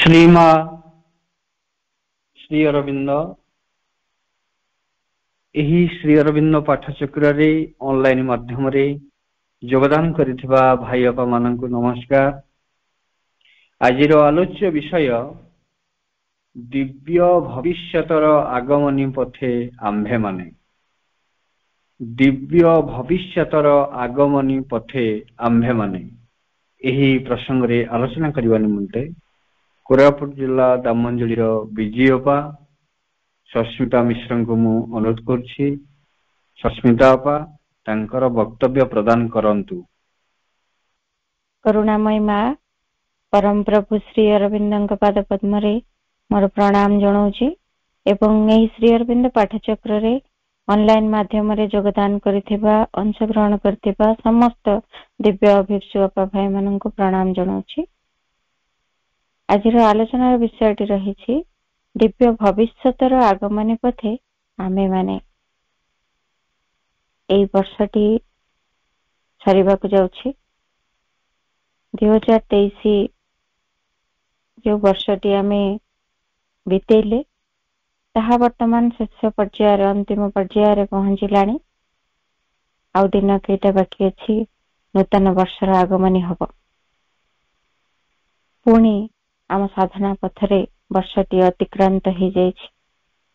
श्रीमा श्री अरविंद एही श्री अरविंद पाठचक्र रे ऑनलाइन माध्यम रे योगदान करिथिबा भाई आपा माननकु नमस्कार। आजिर आलोच्य विषय दिव्य भविष्यतर आगमनी पथे आम्भे माने। दिव्य भविष्यतर आगमनी पथे आम्भे माने एही प्रसंग रे आलोचना करबा निमंते कोरापुट जिला दामंजलिर विजयपा सस्मिता मिश्र को मु अनुरोध करछि। सस्मिता अपा तांकर वक्तव्य प्रदान करंतु। करुणामयी माँ परम प्रभु श्री अरविंद पाद पद्म रे मोर प्रणाम जनाऊछि एवं एही श्री अरविंद पाठचक्र रे ऑनलाइन माध्यम रे योगदान करिथिबा अंशग्रहण करथिबा समस्त दिव्य अभिप्सु अपा भाई मानन को प्रणाम जनाऊछि। आजिर आलोचनार विषयटी रही दिव्य भविष्यतर आगमनी पथे आमे माने। एई वर्षटी सरिबाकु जाउछि। 2023 जो वर्षटी आमे बितेले ताहा वर्तमान शेष पर्यायर अंतिम पर्यायर पहुंचलानी। आउ दिन केटा बाकी अछि नूतन वर्षर आगमनी हब। पुणी आम साधना पथरे वर्षटी अतिक्रांत हो जाइछि।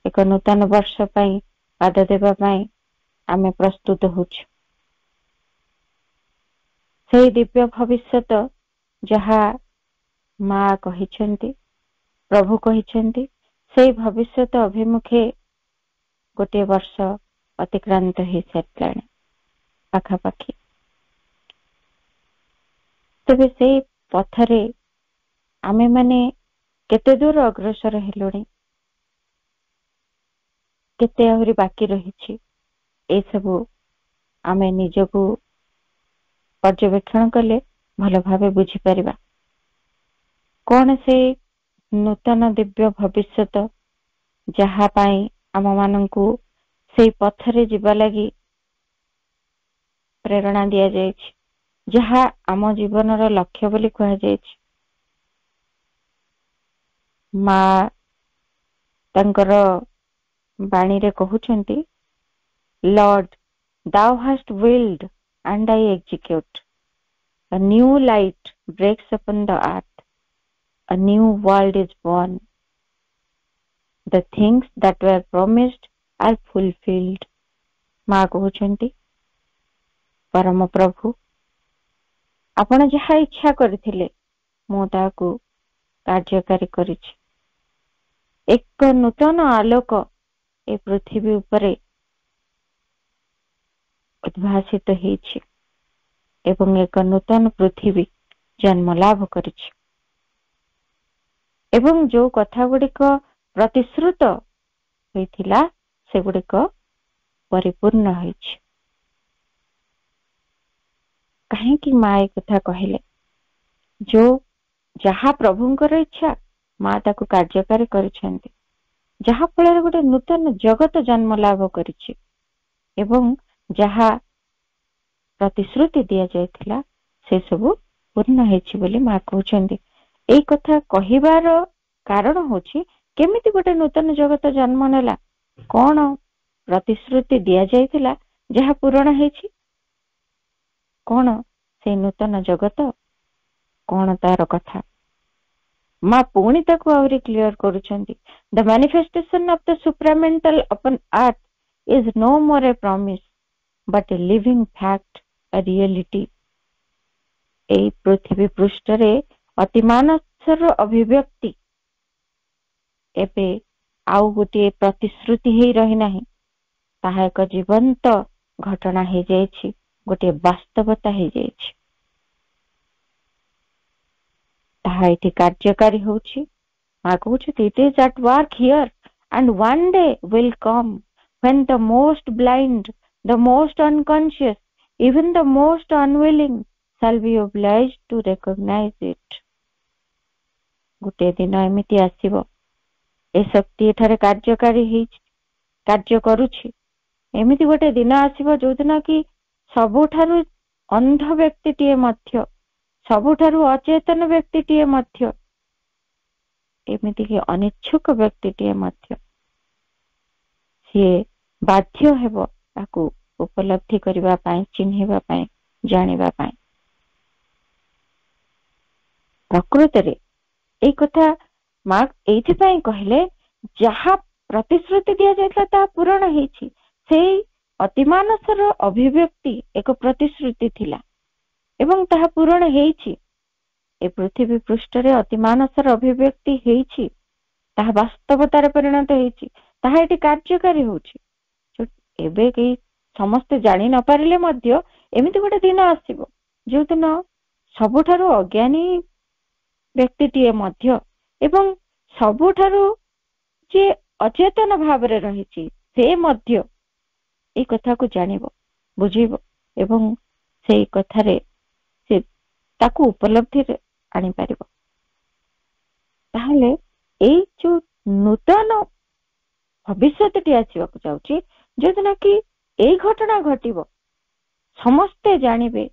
एक नूतन वर्ष पई पाद देबा पई आमे प्रस्तुत होछु। सेही दिव्य भविष्यत जहा माँ कहिछंती प्रभु कहिछंती सेही भविष्यत अभिमुखे गोटे वर्ष अतिक्रांत हो सारिलानी पाखापाखि। तबे सेही पथरे आमे माने केते दूर अग्रसर हेलुणी, केते आहुरी बाकी रही ए सबु आमे निजको पर्यवेक्षण कले भल भावे बुझी परिबा। कौन से नूतन दिव्य भविष्यत जहा पाई आम माननकु से पथरे जिबा लगी प्रेरणा दिया जायछि, जहा आम जीवनर लक्ष्य बोली कहा जायछि। माँ तंकर बाणी रे कहउछंती, Lord thou hast willed and I execute. A new light breaks upon the earth. A new world is born. The things that were promised are fulfilled. माँ कहउछंती परम प्रभु आपण जहा इच्छा करथिले मो ताकू कार्यकारी करिछि। एक नूतन आलोक ए पृथ्वी उपरे उद्भासित हेछि एवं एक नूतन पृथ्वी जन्म लाभ करिछि एवं जो कथा गुड़िक प्रतिश्रुत होइथिला से गुड़िक परिपूर्ण होइछि। काहे कि माँ ए कथा कहिले जो जहा प्रभुंकर इच्छा माँ ताकू कार्यकारी करिसेंती, जहा फल गोटे नूतन जगत जन्म लाभ करिछि एवं जहा प्रतिश्रुति दिया जायथिला से सबु पूर्ण हेछि बोली माँ कहउछंती। एई कथा कहिबार कारण होछि केमिति गोटे नूतन जगत जन्म नेला, कोन प्रतिश्रुति दिया जायथिला जहा पूर्ण हेछि, कोन से नूतन जगत, कोन तार कथा। माँ पुणी ताकू आउरी क्लियर करूछंती, the manifestation of the supramental upon earth is no more a promise but a living fact, a reality. ए पृथ्वी पृष्ठरे अतिमानसर अभिव्यक्ति एबे आउ गोटे प्रतिश्रुति ही रही नाही, ताहा एक जीवंत घटना हे जायछि, गोटे वास्तवता हे जायछि। ताहा इति कार्यकारी होछि। माँ कहउछि it is at work here and one day will come when the most blind, the most unconscious, even the most unwilling shall be obliged to recognize it. गोटे दिन एमिति आसीबो ए शक्ति एठारे कार्यकारी ही कार्य करूछि। एमिति गोटे दिन आसीबो जो दिन कि सबुठारु अंध व्यक्तिटिए मध्य, सबुठारु अचेतन व्यक्तिटिए मध्य ଏମିତିକି ଅନିଚ୍ଛୁକ ବ୍ୟକ୍ତିଟିଏ ମଧ୍ୟ ସିଏ ବାଧ୍ୟ ହେବ ତାକୁ ଉପଲବ୍ଧି କରିବା ପାଇଁ, ଚିହ୍ନିବା ପାଇଁ, ଜାଣିବା ପାଇଁ। ପ୍ରକୃତରେ ଏଇ କଥା ମା ଏଇଥିପାଇଁ କହିଲେ, ଯାହା ପ୍ରତିଶ୍ରୁତି ଦିଆଯାଇଥିଲା ତାହା ପୂରଣ ହେଇଛି। ସେଇ ଅତିମାନସର ଅଭିବ୍ୟକ୍ତି ଏକ ପ୍ରତିଶ୍ରୁତି ଥିଲା ଏବଂ ତାହା ପୂରଣ ହେଇଛି। ଏ ପୃଥିବୀ ପୃଷ୍ଠରେ ଅତିମାନସର ଅଭିବ୍ୟକ୍ତି ହେଇଛି, ତାହା ବାସ୍ତବତାରେ ପରିଣତ ହେଇଛି, ତାହା ଏଠି କାର୍ଯ୍ୟକାରୀ ହଉଛି। ଏବେ କେହି ସମସ୍ତେ ଜାଣି ନ ପାରିଲେ ମଧ୍ୟ ଏମିତି ଗୋଟେ ଦିନ ଆସିବ ଯୋଉଦିନ ସବୁଠାରୁ ଅଜ୍ଞାନୀ ବ୍ୟକ୍ତିଟିଏ ମଧ୍ୟ ଏବଂ ସବୁଠାରୁ ଯେ ଅଚେତନ ଭାବରେ ରହିଛି ସେ ମଧ୍ୟ ଏଇ କଥାକୁ ଜାଣିବ, ବୁଝିବ ଏବଂ ସେଇ କଥାରେ ସେ ତାକୁ ଉପଲବ୍ଧିରେ ଆଣିପାରିବ। ତାହେଲେ ଏଇ ଯୋଉ ନୂତନ ଭବିଷ୍ୟତଟି ଆସିବାକୁ ଯାଉଛି, ଯୋଉଦିନ କି ଏଇ ଘଟଣା ଘଟିବ, ସମସ୍ତେ ଜାଣିବେ,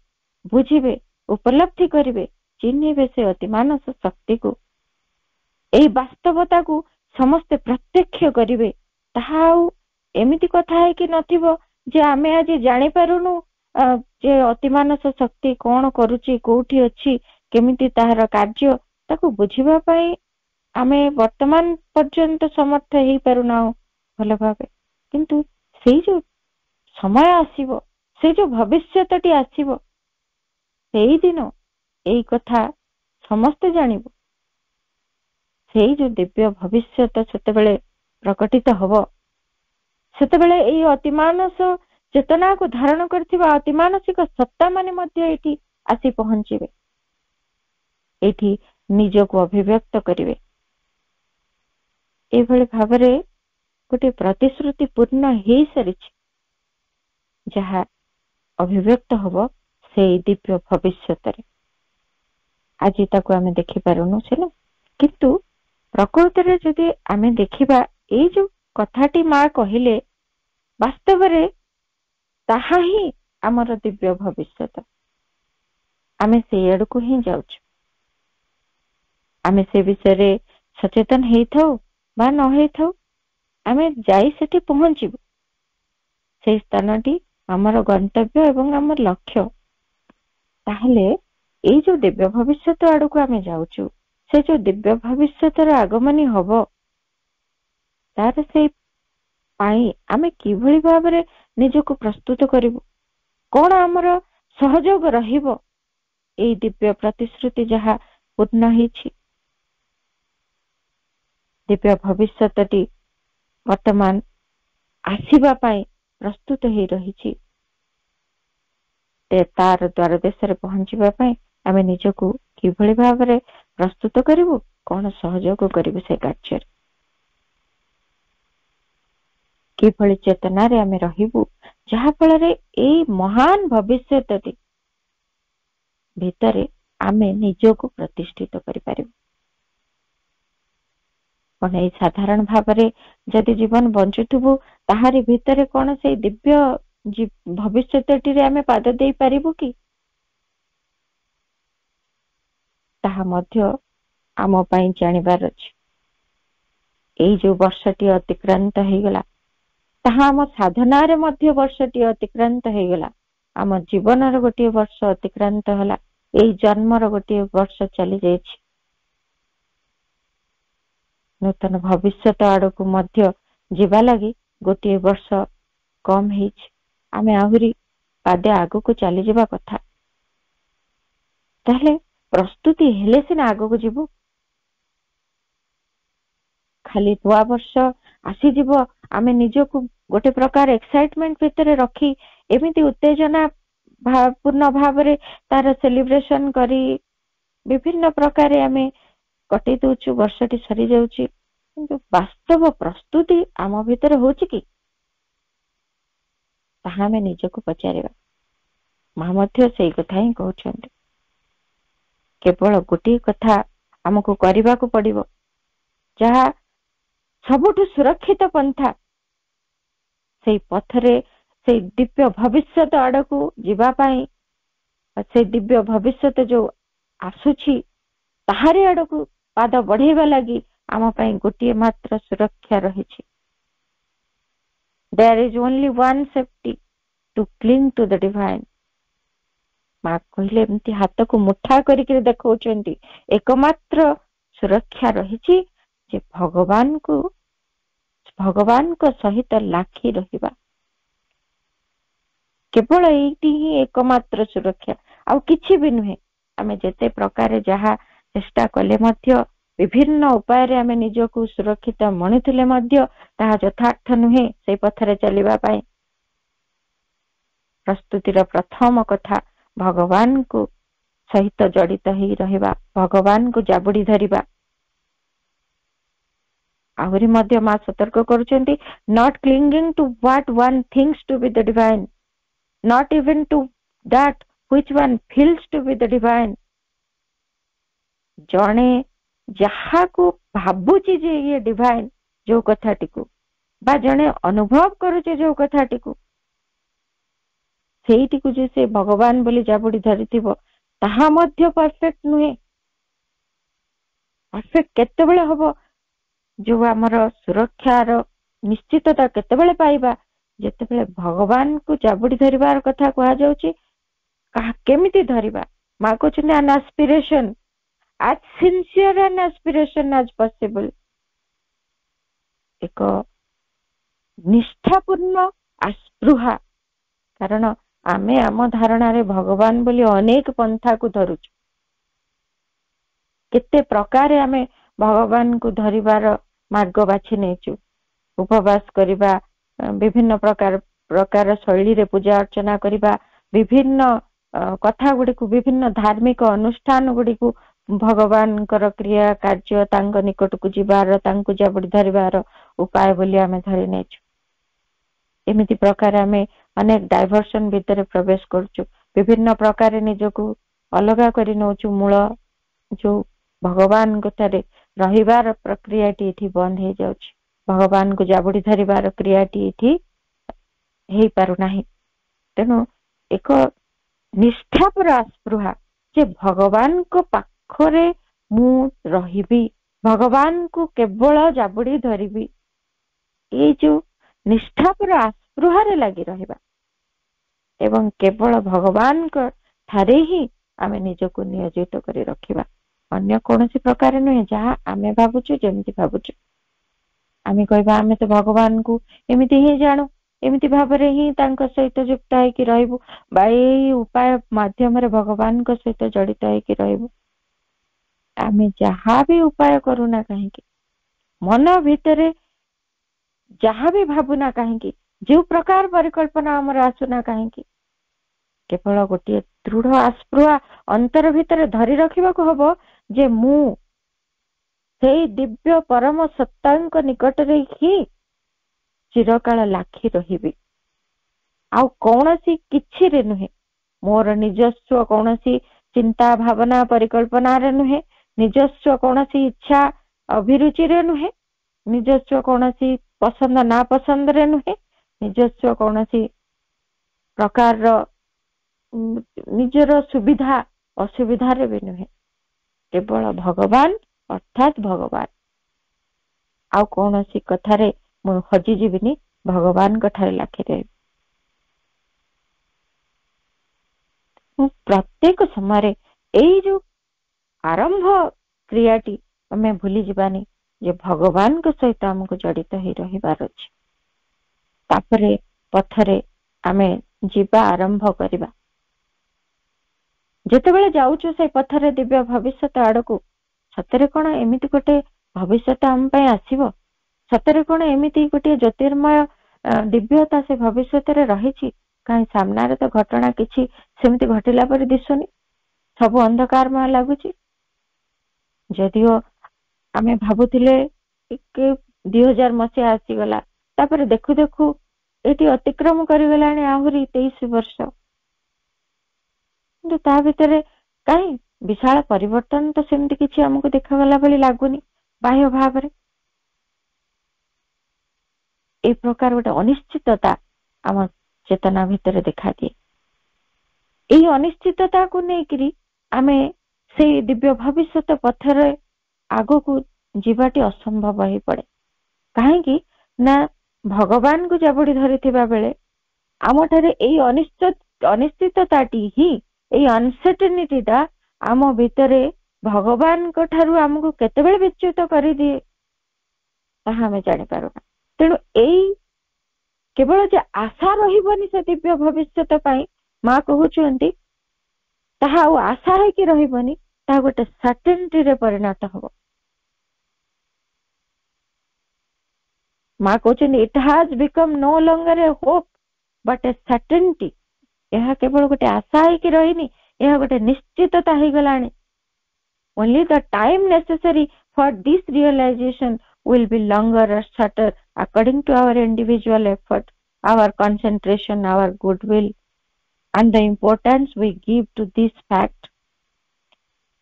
ବୁଝିବେ, ଉପଲବ୍ଧି କରିବେ, ଚିହ୍ନିବେ ସେ ଅତିମାନସ ଶକ୍ତିକୁ, ଏଇ ବାସ୍ତବତାକୁ ସମସ୍ତେ ପ୍ରତ୍ୟକ୍ଷ କରିବେ। ତାହା ଆଉ ଏମିତି କଥା ହେଇକି ନଥିବ ଯେ ଆମେ ଆଜି ଜାଣିପାରୁନୁ ଯେ ଅତିମାନସ ଶକ୍ତି କଣ କରୁଛି, କୋଉଠି ଅଛି, କେମିତି ତାହାର କାର୍ଯ୍ୟ, ତାକୁ ବୁଝିବା ପାଇଁ ଆମେ ବର୍ତ୍ତମାନ ପର୍ଯ୍ୟନ୍ତ ସମର୍ଥ ହେଇପାରୁନାହୁଁ ଭଲ ଭାବେ। କିନ୍ତୁ ସେଇ ଯୋଉ ସମୟ ଆସିବ, ସେଇ ଯୋଉ ଭବିଷ୍ୟତଟି ଆସିବ, ସେଇଦିନ ଏଇ କଥା ସମସ୍ତେ ଜାଣିବ। ସେଇ ଯୋଉ ଦିବ୍ୟ ଭବିଷ୍ୟତ ସେତେବେଳେ ପ୍ରକଟିତ ହବ, ସେତେବେଳେ ଏଇ ଅତିମାନସ ଚେତନାକୁ ଧାରଣ କରିଥିବା ଅତିମାନସିକ ସତ୍ତା ମାନେ ମଧ୍ୟ ଏଠି ଆସି ପହଞ୍ଚିବେ, ଏଠି ନିଜକୁ ଅଭିବ୍ୟକ୍ତ କରିବେ। ଏଇଭଳି ଭାବରେ ଗୋଟେ ପ୍ରତିଶ୍ରୁତି ପୂର୍ଣ୍ଣ ହେଇସାରିଛି, ଯାହା ଅଭିବ୍ୟକ୍ତ ହବ ସେଇ ଦିବ୍ୟ ଭବିଷ୍ୟତରେ। ଆଜି ତାକୁ ଆମେ ଦେଖିପାରୁନୁ ସିନା, କିନ୍ତୁ ପ୍ରକୃତରେ ଯଦି ଆମେ ଦେଖିବା, ଏଇ ଯୋଉ କଥାଟି ମା କହିଲେ, ବାସ୍ତବରେ ତାହା ହିଁ ଆମର ଦିବ୍ୟ ଭବିଷ୍ୟତ। ଆମେ ସେଇ ଆଡକୁ ହିଁ ଯାଉଛୁ। ଆମେ ସେ ବିଷୟରେ ସଚେତନ ହେଇଥାଉ ବା ନ ହେଇଥାଉ, ଆମେ ଯାଇ ସେଠି ପହଞ୍ଚିବୁ। ସେଇ ସ୍ଥାନଟି ଆମର ଗନ୍ତବ୍ୟ ଏବଂ ଆମର ଲକ୍ଷ୍ୟ। ତାହେଲେ ଏଇ ଯୋଉ ଦିବ୍ୟ ଭବିଷ୍ୟତ ଆଡକୁ ଆମେ ଯାଉଛୁ, ସେ ଯୋଉ ଦିବ୍ୟ ଭବିଷ୍ୟତର ଆଗମନୀ ହବ, ତାର ସେଇ ପାଇଁ ଆମେ କିଭଳି ଭାବରେ ନିଜକୁ ପ୍ରସ୍ତୁତ କରିବୁ, କଣ ଆମର ସହଯୋଗ ରହିବ ଏଇ ଦିବ୍ୟ ପ୍ରତିଶ୍ରୁତି ଯାହା ପୂର୍ଣ୍ଣ ହେଇଛି। ଦିବ୍ୟ ଭବିଷ୍ୟତଟି ବର୍ତ୍ତମାନ ଆସିବା ପାଇଁ ପ୍ରସ୍ତୁତ ହେଇ ରହିଛି। ତାର ଦ୍ୱାର ଦେଶରେ ପହଞ୍ଚିବା ପାଇଁ ଆମେ ନିଜକୁ କିଭଳି ଭାବରେ ପ୍ରସ୍ତୁତ କରିବୁ, କଣ ସହଯୋଗ କରିବୁ ସେ କାର୍ଯ୍ୟରେ, କିଭଳି ଚେତନାରେ ଆମେ ରହିବୁ, ଯାହା ଫଳରେ ଏଇ ମହାନ ଭବିଷ୍ୟତଟି ଭିତରେ ଆମେ ନିଜକୁ ପ୍ରତିଷ୍ଠିତ କରିପାରିବୁ। କଣ ଏଇ ସାଧାରଣ ଭାବରେ ଯଦି ଜୀବନ ବଞ୍ଚୁଥିବୁ, ତାହାରି ଭିତରେ କଣ ସେଇ ଦିବ୍ୟ ଭବିଷ୍ୟତଟିରେ ଆମେ ପାଦ ଦେଇପାରିବୁ କି? ତାହା ମଧ୍ୟ ଆମ ପାଇଁ ଜାଣିବାର ଅଛି। ଏଇ ଯୋଉ ବର୍ଷଟି ଅତିକ୍ରାନ୍ତ ହେଇଗଲା, ତାହା ଆମ ସାଧନାରେ ମଧ୍ୟ ବର୍ଷଟି ଅତିକ୍ରାନ୍ତ ହେଇଗଲା। ଆମ ଜୀବନର ଗୋଟିଏ ବର୍ଷ ଅତିକ୍ରାନ୍ତ ହେଲା, ଏଇ ଜନ୍ମର ଗୋଟିଏ ବର୍ଷ ଚାଲି ଯାଇଛି। ନୂତନ ଭବିଷ୍ୟତ ଆଡକୁ ମଧ୍ୟ ଯିବା ଲାଗି ଗୋଟିଏ ବର୍ଷ କମ ହେଇଛି। ଆମେ ଆହୁରି ପାଦେ ଆଗକୁ ଚାଲିଯିବା କଥା। ତାହେଲେ ପ୍ରସ୍ତୁତି ହେଲେ ସିନା ଆଗକୁ ଯିବୁ। ଖାଲି ନୂଆ ବର୍ଷ ଆସିଯିବ, ଆମେ ନିଜକୁ ଗୋଟେ ପ୍ରକାର ଏକ୍ସାଇଟମେଣ୍ଟ ଭିତରେ ରଖି ଏମିତି ଉତ୍ତେଜନା ପୂର୍ଣ୍ଣ ଭାବରେ ତାର ସେଲିବ୍ରେସନ କରି ବିଭିନ୍ନ ପ୍ରକାରେ ଆମେ କଟେଇ ଦଉଛୁ, ବର୍ଷଟି ସରିଯାଉଛି। କିନ୍ତୁ ବାସ୍ତବ ପ୍ରସ୍ତୁତି ଆମ ଭିତରେ ହଉଛି କି? ତାହା ଆମେ ନିଜକୁ ପଚାରିବା। ମା ମଧ୍ୟ ସେଇ କଥା ହିଁ କହୁଛନ୍ତି। କେବଳ ଗୋଟିଏ କଥା ଆମକୁ କରିବାକୁ ପଡିବ, ଯାହା ସବୁଠୁ ସୁରକ୍ଷିତ ପନ୍ଥା, ସେଇ ପଥରେ ସେଇ ଦିବ୍ୟ ଭବିଷ୍ୟତ ଆଡକୁ ଯିବା ପାଇଁ, ସେଇ ଦିବ୍ୟ ଭବିଷ୍ୟତ ଯୋଉ ଆସୁଛି ତାହାରି ଆଡକୁ ପାଦ ବଢେଇବା ଲାଗି ଆମ ପାଇଁ ଗୋଟିଏ ମାତ୍ର ସୁରକ୍ଷା ରହିଛି। There is only one safety, to cling to the divine. ମା କହିଲେ ଏମିତି ହାତକୁ ମୁଠା କରିକି ଦେଖାଉଛନ୍ତି, ଏକମାତ୍ର ସୁରକ୍ଷା ରହିଛି ଯେ ଭଗବାନଙ୍କ ସହିତ ଲାଖି ରହିବା। କେବଳ ଏଇଟି ହିଁ ଏକମାତ୍ର ସୁରକ୍ଷା, ଆଉ କିଛି ବି ନୁହେଁ। ଆମେ ଯେତେ ପ୍ରକାର ଯାହା ଚେଷ୍ଟା କଲେ ମଧ୍ୟ, ବିଭିନ୍ନ ଉପାୟରେ ଆମେ ନିଜକୁ ସୁରକ୍ଷିତ ମଣୁଥିଲେ ମଧ୍ୟ ତାହା ଯଥାର୍ଥ ନୁହେଁ ସେଇ ପଥରେ ଚାଲିବା ପାଇଁ। ପ୍ରସ୍ତୁତିର ପ୍ରଥମ କଥା, ଭଗବାନଙ୍କୁ ସହିତ ଜଡ଼ିତ ହେଇ ରହିବା, ଭଗବାନଙ୍କୁ ଜାବୁଡି ଧରିବା। ଆହୁରି ମଧ୍ୟ ମା ସତର୍କ କରୁଛନ୍ତି, not clinging to what one thinks to be the divine, not even to that which one feels to be the divine. ଜଣେ ଯାହାକୁ ଭାବୁଛି ଯେ ଇଏ ଡିଭାଇନ, ଯୋଉ କଥାଟିକୁ, ବା ଜଣେ ଅନୁଭବ କରୁଛି ଯୋଉ କଥାଟିକୁ, ସେଇଟିକୁ ଯେ ସେ ଭଗବାନ ବୋଲି ଜାବୁଡି ଧରିଥିବ, ତାହା ମଧ୍ୟ ପରଫେକ୍ଟ ନୁହେଁ। ପରଫେକ୍ଟ କେତେବେଳେ ହବ? ଯୋଉ ଆମର ସୁରକ୍ଷାର ନିଶ୍ଚିତତା କେତେବେଳେ ପାଇବା? ଯେତେବେଳେ ଭଗବାନକୁ ଜାବୁଡି ଧରିବାର କଥା କୁହାଯାଉଛି, କେମିତି ଧରିବା? ମା କହୁଛନ୍ତି an aspiration, as sincere an aspiration as possible. ଏକ ନିଷ୍ଠାପୂର୍ଣ୍ଣ ଆସ୍ପୃହା। କାରଣ ଆମେ ଆମ ଧାରଣାରେ ଭଗବାନ ବୋଲି ଅନେକ ପନ୍ଥାକୁ ଧରୁଛୁ। କେତେ ପ୍ରକାରେ ଆମେ ଭଗବାନଙ୍କୁ ଧରିବାର ମାର୍ଗ ବାଛି ନେଇଛୁ। ଉପବାସ କରିବା, ବିଭିନ୍ନ ପ୍ରକାର ଶୈଳୀରେ ପୂଜା ଅର୍ଚ୍ଚନା କରିବା, ବିଭିନ୍ନ କଥା ଗୁଡିକୁ, ବିଭିନ୍ନ ଧାର୍ମିକ ଅନୁଷ୍ଠାନ ଗୁଡିକୁ ଭଗବାନଙ୍କର କ୍ରିୟା କାର୍ଯ୍ୟ, ତାଙ୍କ ନିକଟକୁ ଯିବାର, ତାଙ୍କୁ ଜାବୁଡି ଧରିବାର ଉପାୟ ବୋଲି ଆମେ ଧରି ନେଇଛୁ। ଏମିତି ପ୍ରକାର ଆମେ ଅନେକ ଡାଇଭର୍ସନ ଭିତରେ ପ୍ରବେଶ କରୁଛୁ। ବିଭିନ୍ନ ପ୍ରକାର ନିଜକୁ ଅଲଗା କରି ନେଉଛୁ। ମୂଳ ଯୋଉ ଭଗବାନଙ୍କ ଠାରେ ରହିବାର ପ୍ରକ୍ରିୟାଟି ଏଠି ବନ୍ଦ ହେଇଯାଉଛି। ଭଗବାନଙ୍କୁ ଜାବୁଡି ଧରିବାର କ୍ରିୟାଟି ଏଠି ହେଇପାରୁନାହିଁ। ତେଣୁ ଏକ ନିଷ୍ଠାପର ଆସ୍ପୃହା ଯେ ଭଗବାନଙ୍କ ପାଖରେ ମୁଁ ରହିବି, ଭଗବାନଙ୍କୁ କେବଳ ଜାବୁଡି ଧରିବି, ଏଇ ଯୋଉ ନିଷ୍ଠାପର ଆସ୍ପୃହାରେ ଲାଗି ରହିବା ଏବଂ କେବଳ ଭଗବାନଙ୍କ ଠାରେ ହିଁ ଆମେ ନିଜକୁ ନିୟୋଜିତ କରି ରଖିବା। ଅନ୍ୟ କୌଣସି ପ୍ରକାର ନୁହେଁ। ଯାହା ଆମେ ଭାବୁଛୁ, ଯେମିତି ଭାବୁଛୁ, ଆମେ କହିବା ଆମେ ତ ଭଗବାନଙ୍କୁ ଏମିତି ହିଁ ଜାଣୁ, ଏମିତି ଭାବରେ ହିଁ ତାଙ୍କ ସହିତ ଯୁକ୍ତ ହେଇକି ରହିବୁ, ବା ଏଇ ଉପାୟ ମାଧ୍ୟମରେ ଭଗବାନଙ୍କ ସହିତ ଜଡିତ ହେଇକି ରହିବୁ। ଆମେ ଯାହା ବି ଉପାୟ କରୁନା କାହିଁକି, ମନ ଭିତରେ ଯାହା ବି ଭାବୁନା କାହିଁକି, ଯୋଉ ପ୍ରକାର ପରିକଳ୍ପନା ଆମର ଆସୁନା କାହିଁକି, କେବଳ ଗୋଟିଏ ଦୃଢ ଆସ୍ପୃହା ଅନ୍ତର ଭିତରେ ଧରି ରଖିବାକୁ ହବ ଯେ ମୁଁ ସେଇ ଦିବ୍ୟ ପରମ ସତ୍ତାଙ୍କ ନିକଟରେ ହିଁ ଚିରକାଳ ଲାଖି ରହିବି। ଆଉ କୌଣସି କିଛିରେ ନୁହେଁ। ମୋର ନିଜସ୍ୱ କୌଣସି ଚିନ୍ତା ଭାବନା ପରିକଳ୍ପନାରେ ନୁହେଁ, ନିଜସ୍ୱ କୌଣସି ଇଚ୍ଛା ଅଭିରୁଚିରେ ନୁହେଁ, ନିଜସ୍ୱ କୌଣସି ପସନ୍ଦ ନା ପସନ୍ଦରେ ନୁହେଁ, ନିଜସ୍ୱ କୌଣସି ପ୍ରକାରର ନିଜର ସୁବିଧା ଅସୁବିଧାରେ ବି ନୁହେଁ। କେବଳ ଭଗବାନ ଅର୍ଥାତ୍ ଭଗବାନ। ଆଉ କୌଣସି କଥାରେ ମୁଁ ହଜିଯିବିନି, ଭଗବାନଙ୍କ ଠାରେ ଲାଖି ରହିବି। ପ୍ରତ୍ୟେକ ସମୟରେ ଏଇ ଯୋଉ ଆରମ୍ଭ କ୍ରିୟାଟି ଆମେ ଭୁଲି ଯିବାନି ଯେ ଭଗବାନଙ୍କ ସହିତ ଆମକୁ ଜଡିତ ହେଇ ରହିବାର ଅଛି। ତାପରେ ପଥରେ ଆମେ ଯିବା ଆରମ୍ଭ କରିବା। ଯେତେବେଳେ ଯାଉଛୁ ସେଇ ପଥରେ ଦିବ୍ୟ ଭବିଷ୍ୟତ ଆଡକୁ, ସତରେ କଣ ଏମିତି ଗୋଟେ ଭବିଷ୍ୟତ ଆମ ପାଇଁ ଆସିବ? ସତରେ କଣ ଏମିତି ଗୋଟିଏ ଜ୍ୟୋତିର୍ମୟ ଦିବ୍ୟତା ସେ ଭବିଷ୍ୟତରେ ରହିଛି? କାହିଁ ସାମ୍ନାରେ ତ ଘଟଣା କିଛି ସେମିତି ଘଟିଲା ପରି ଦିଶୁନି, ସବୁ ଅନ୍ଧକାରମୟ ଲାଗୁଛି। ଯଦିଓ ଆମେ ଭାବୁଥିଲେ 2000 ମସିହା ଆସିଗଲା, ତାପରେ ଦେଖୁ ଦେଖୁ ଏଠି ଅତିକ୍ରମ କରିଗଲାଣି ଆହୁରି 23 ବର୍ଷ। କିନ୍ତୁ ତା ଭିତରେ କାହିଁ ବିଶାଳ ପରିବର୍ତ୍ତନ ତ ସେମିତି କିଛି ଆମକୁ ଦେଖାଗଲା ଭଳି ଲାଗୁନି ବାହ୍ୟ ଭାବରେ। এই ପ୍ରକାର ଗୋଟେ ଅନିଶ୍ଚିତତା ଆମ ଚେତନା ଭିତରେ ଦେଖାଦିଏ। ଏହି ଅନିଶ୍ଚିତତାକୁ ନେଇକରି ଆମେ ସେଇ ଦିବ୍ୟ ଭବିଷ୍ୟତ ପଥରେ ଆଗକୁ ଯିବାଟି ଅସମ୍ଭବ ହେଇ ପଡେ। କାହିଁକି ନା ଭଗବାନଙ୍କୁ ଜାବୁଡି ଧରିଥିବା ବେଳେ ଆମଠାରେ ଏଇ ଅନିଶ୍ଚିତତାଟି ହିଁ, ଏଇ ଅନସର୍ଟନିଟିଟା ଆମ ଭିତରେ ଭଗବାନଙ୍କ ଠାରୁ ଆମକୁ କେତେବେଳେ ବିଚ୍ୟୁତ କରିଦିଏ ତାହା ଆମେ ଜାଣିପାରୁନା। ତେଣୁ ଏଇ କେବଳ ଯେ ଆଶା ରହିବନି ସେ ଦିବ୍ୟ ଭବିଷ୍ୟତ ପାଇଁ, ମା କହୁଛନ୍ତି ତାହା ଆଉ ଆଶା ହେଇକି ରହିବନି, ତାହା ଗୋଟେ ସର୍ଟେନିଟିରେ ପରିଣତ ହବ। ମା କହୁଛନ୍ତି it has become no longer a hope but a certainty. ଏହା କେବଳ ଗୋଟେ ଆଶା ହେଇକି ରହିନି, ଏହା ଗୋଟେ ନିଶ୍ଚିତତା ହେଇଗଲାଣି। Only the time necessary for this realization will be longer or shorter according to our individual effort, our concentration, our goodwill, and the importance we give to this fact.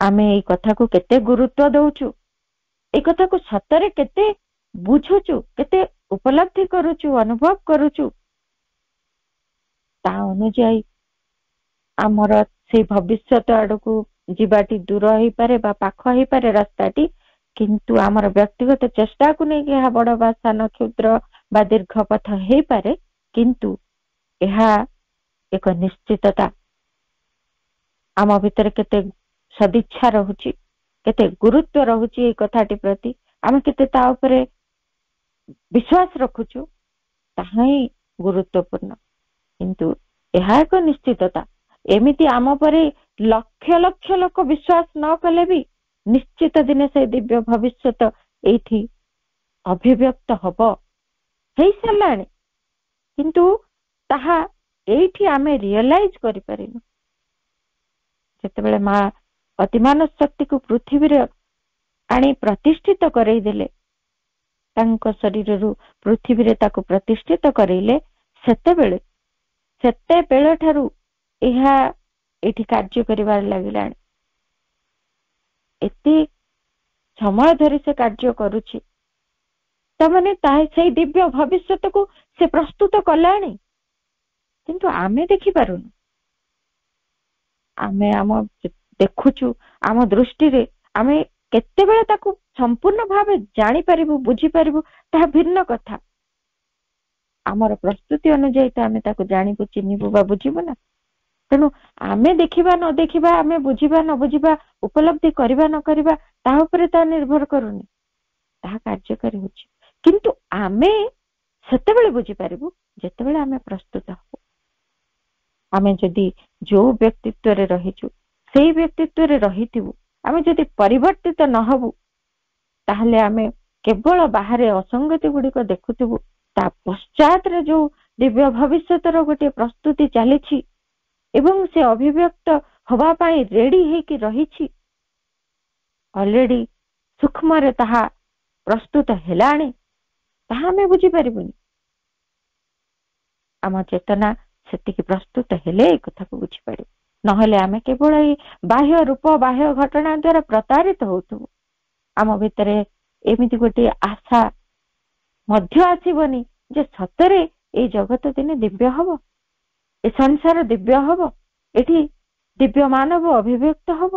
ଆମେ ଏଇ କଥାକୁ କେତେ ଗୁରୁତ୍ୱ ଦଉଛୁ, ଏଇ କଥାକୁ ସତରେ କେତେ ବୁଝୁଛୁ, କେତେ ଉପଲବ୍ଧି କରୁଛୁ, ଅନୁଭବ କରୁଛୁ, ତା ଅନୁଯାୟୀ ଆମର ସେଇ ଭବିଷ୍ୟତ ଆଡକୁ ଯିବାଟି ଦୂର ହେଇପାରେ ବା ପାଖ ହେଇପାରେ ରାସ୍ତାଟି, କିନ୍ତୁ ଆମର ବ୍ୟକ୍ତିଗତ ଚେଷ୍ଟାକୁ ନେଇକି ଏହା ବଡ ବା ସାନ, କ୍ଷୁଦ୍ର ବା ଦୀର୍ଘ ପଥ ହେଇପାରେ, କିନ୍ତୁ ଏହା ଏକ ନିଶ୍ଚିତତା। ଆମ ଭିତରେ କେତେ ସଦିଚ୍ଛା ରହୁଛି, କେତେ ଗୁରୁତ୍ୱ ରହୁଛି ଏଇ କଥାଟି ପ୍ରତି, ଆମେ କେତେ ତା ଉପରେ ବିଶ୍ୱାସ ରଖୁଛୁ, ତାହା ହିଁ ଗୁରୁତ୍ୱପୂର୍ଣ୍ଣ। କିନ୍ତୁ ଏହା ଏକ ନିଶ୍ଚିତତା। ଏମିତି ଆମ ପରେ ଲକ୍ଷ ଲକ୍ଷ ଲୋକ ବିଶ୍ୱାସ ନ କଲେ ବି ନିଶ୍ଚିତ ଦିନେ ସେ ଦିବ୍ୟ ଭବିଷ୍ୟତ ଏଇଠି ଅଭିବ୍ୟକ୍ତ ହବ, ହେଇସାରିଲାଣି, କିନ୍ତୁ ତାହା ଏଇଠି ଆମେ ରିଅଲାଇଜ କରିପାରିନୁ। ଯେତେବେଳେ ମା ଅତିମାନ ଶକ୍ତିକୁ ପୃଥିବୀରେ ଆଣି ପ୍ରତିଷ୍ଠିତ କରେଇଦେଲେ, ତାଙ୍କ ଶରୀରରୁ ପୃଥିବୀରେ ତାକୁ ପ୍ରତିଷ୍ଠିତ କରେଇଲେ, ସେତେବେଳ ଠାରୁ ଏହା ଏଠି କାର୍ଯ୍ୟ କରିବାରେ ଲାଗିଲାଣି। ଏତେ ସମୟ ଧରି ସେ କାର୍ଯ୍ୟ କରୁଛି, ତାମାନେ ସେଇ ଦିବ୍ୟ ଭବିଷ୍ୟତକୁ ସେ ପ୍ରସ୍ତୁତ କଲାଣି, କିନ୍ତୁ ଆମେ ଦେଖିପାରୁନୁ। ଆମେ ଦେଖୁଛୁ ଆମ ଦୃଷ୍ଟିରେ, ଆମେ କେତେବେଳେ ତାକୁ ସମ୍ପୂର୍ଣ୍ଣ ଭାବେ ଜାଣିପାରିବୁ, ବୁଝିପାରିବୁ, ତାହା ଭିନ୍ନ କଥା। ଆମର ପ୍ରସ୍ତୁତି ଅନୁଯାୟୀ ତ ଆମେ ତାକୁ ଜାଣିବୁ, ଚିହ୍ନିବୁ ବା ବୁଝିବୁ ନା। ତେଣୁ ଆମେ ଦେଖିବା ନ ଦେଖିବା, ଆମେ ବୁଝିବା ନ ବୁଝିବା, ଉପଲବ୍ଧି କରିବା ନ କରିବା, ତାହା ଉପରେ ତାହା ନିର୍ଭର କରୁନି, ତାହା କାର୍ଯ୍ୟକାରୀ ହଉଛି। କିନ୍ତୁ ଆମେ ସେତେବେଳେ ବୁଝିପାରିବୁ ଯେତେବେଳେ ଆମେ ପ୍ରସ୍ତୁତ ହବୁ। ଆମେ ଯଦି ଯୋଉ ବ୍ୟକ୍ତିତ୍ୱରେ ରହିଛୁ ସେଇ ବ୍ୟକ୍ତିତ୍ୱରେ ରହିଥିବୁ, ଆମେ ଯଦି ପରିବର୍ତ୍ତିତ ନ ହବୁ, ତାହେଲେ ଆମେ କେବଳ ବାହାରେ ଅସଙ୍ଗତି ଗୁଡିକ ଦେଖୁଥିବୁ। ତା ପଶ୍ଚାତରେ ଯୋଉ ଦିବ୍ୟ ଭବିଷ୍ୟତର ଗୋଟିଏ ପ୍ରସ୍ତୁତି ଚାଲିଛି ଏବଂ ସେ ଅଭିବ୍ୟକ୍ତ ହବା ପାଇଁ ରେଡି ହେଇକି ରହିଛି, ଅଲରେଡି ସୂକ୍ଷ୍ମରେ ତାହା ପ୍ରସ୍ତୁତ ହେଲାଣି, ତାହା ଆମେ ବୁଝିପାରିବୁନି। ଆମ ଚେତନା ସେତିକି ପ୍ରସ୍ତୁତ ହେଲେ ଏ କଥାକୁ ବୁଝିପାରିବୁ, ନହେଲେ ଆମେ କେବଳ ଏଇ ବାହ୍ୟ ରୂପ, ବାହ୍ୟ ଘଟଣା ଦ୍ୱାରା ପ୍ରତାରିତ ହଉଥିବୁ। ଆମ ଭିତରେ ଏମିତି ଗୋଟିଏ ଆଶା ମଧ୍ୟ ଆସିବନି ଯେ ସତରେ ଏଇ ଜଗତ ଦିନେ ଦିବ୍ୟ ହବ, ଏ ସଂସାର ଦିବ୍ୟ ହବ, ଏଠି ଦିବ୍ୟ ମାନବ ଅଭିବ୍ୟକ୍ତ ହବ।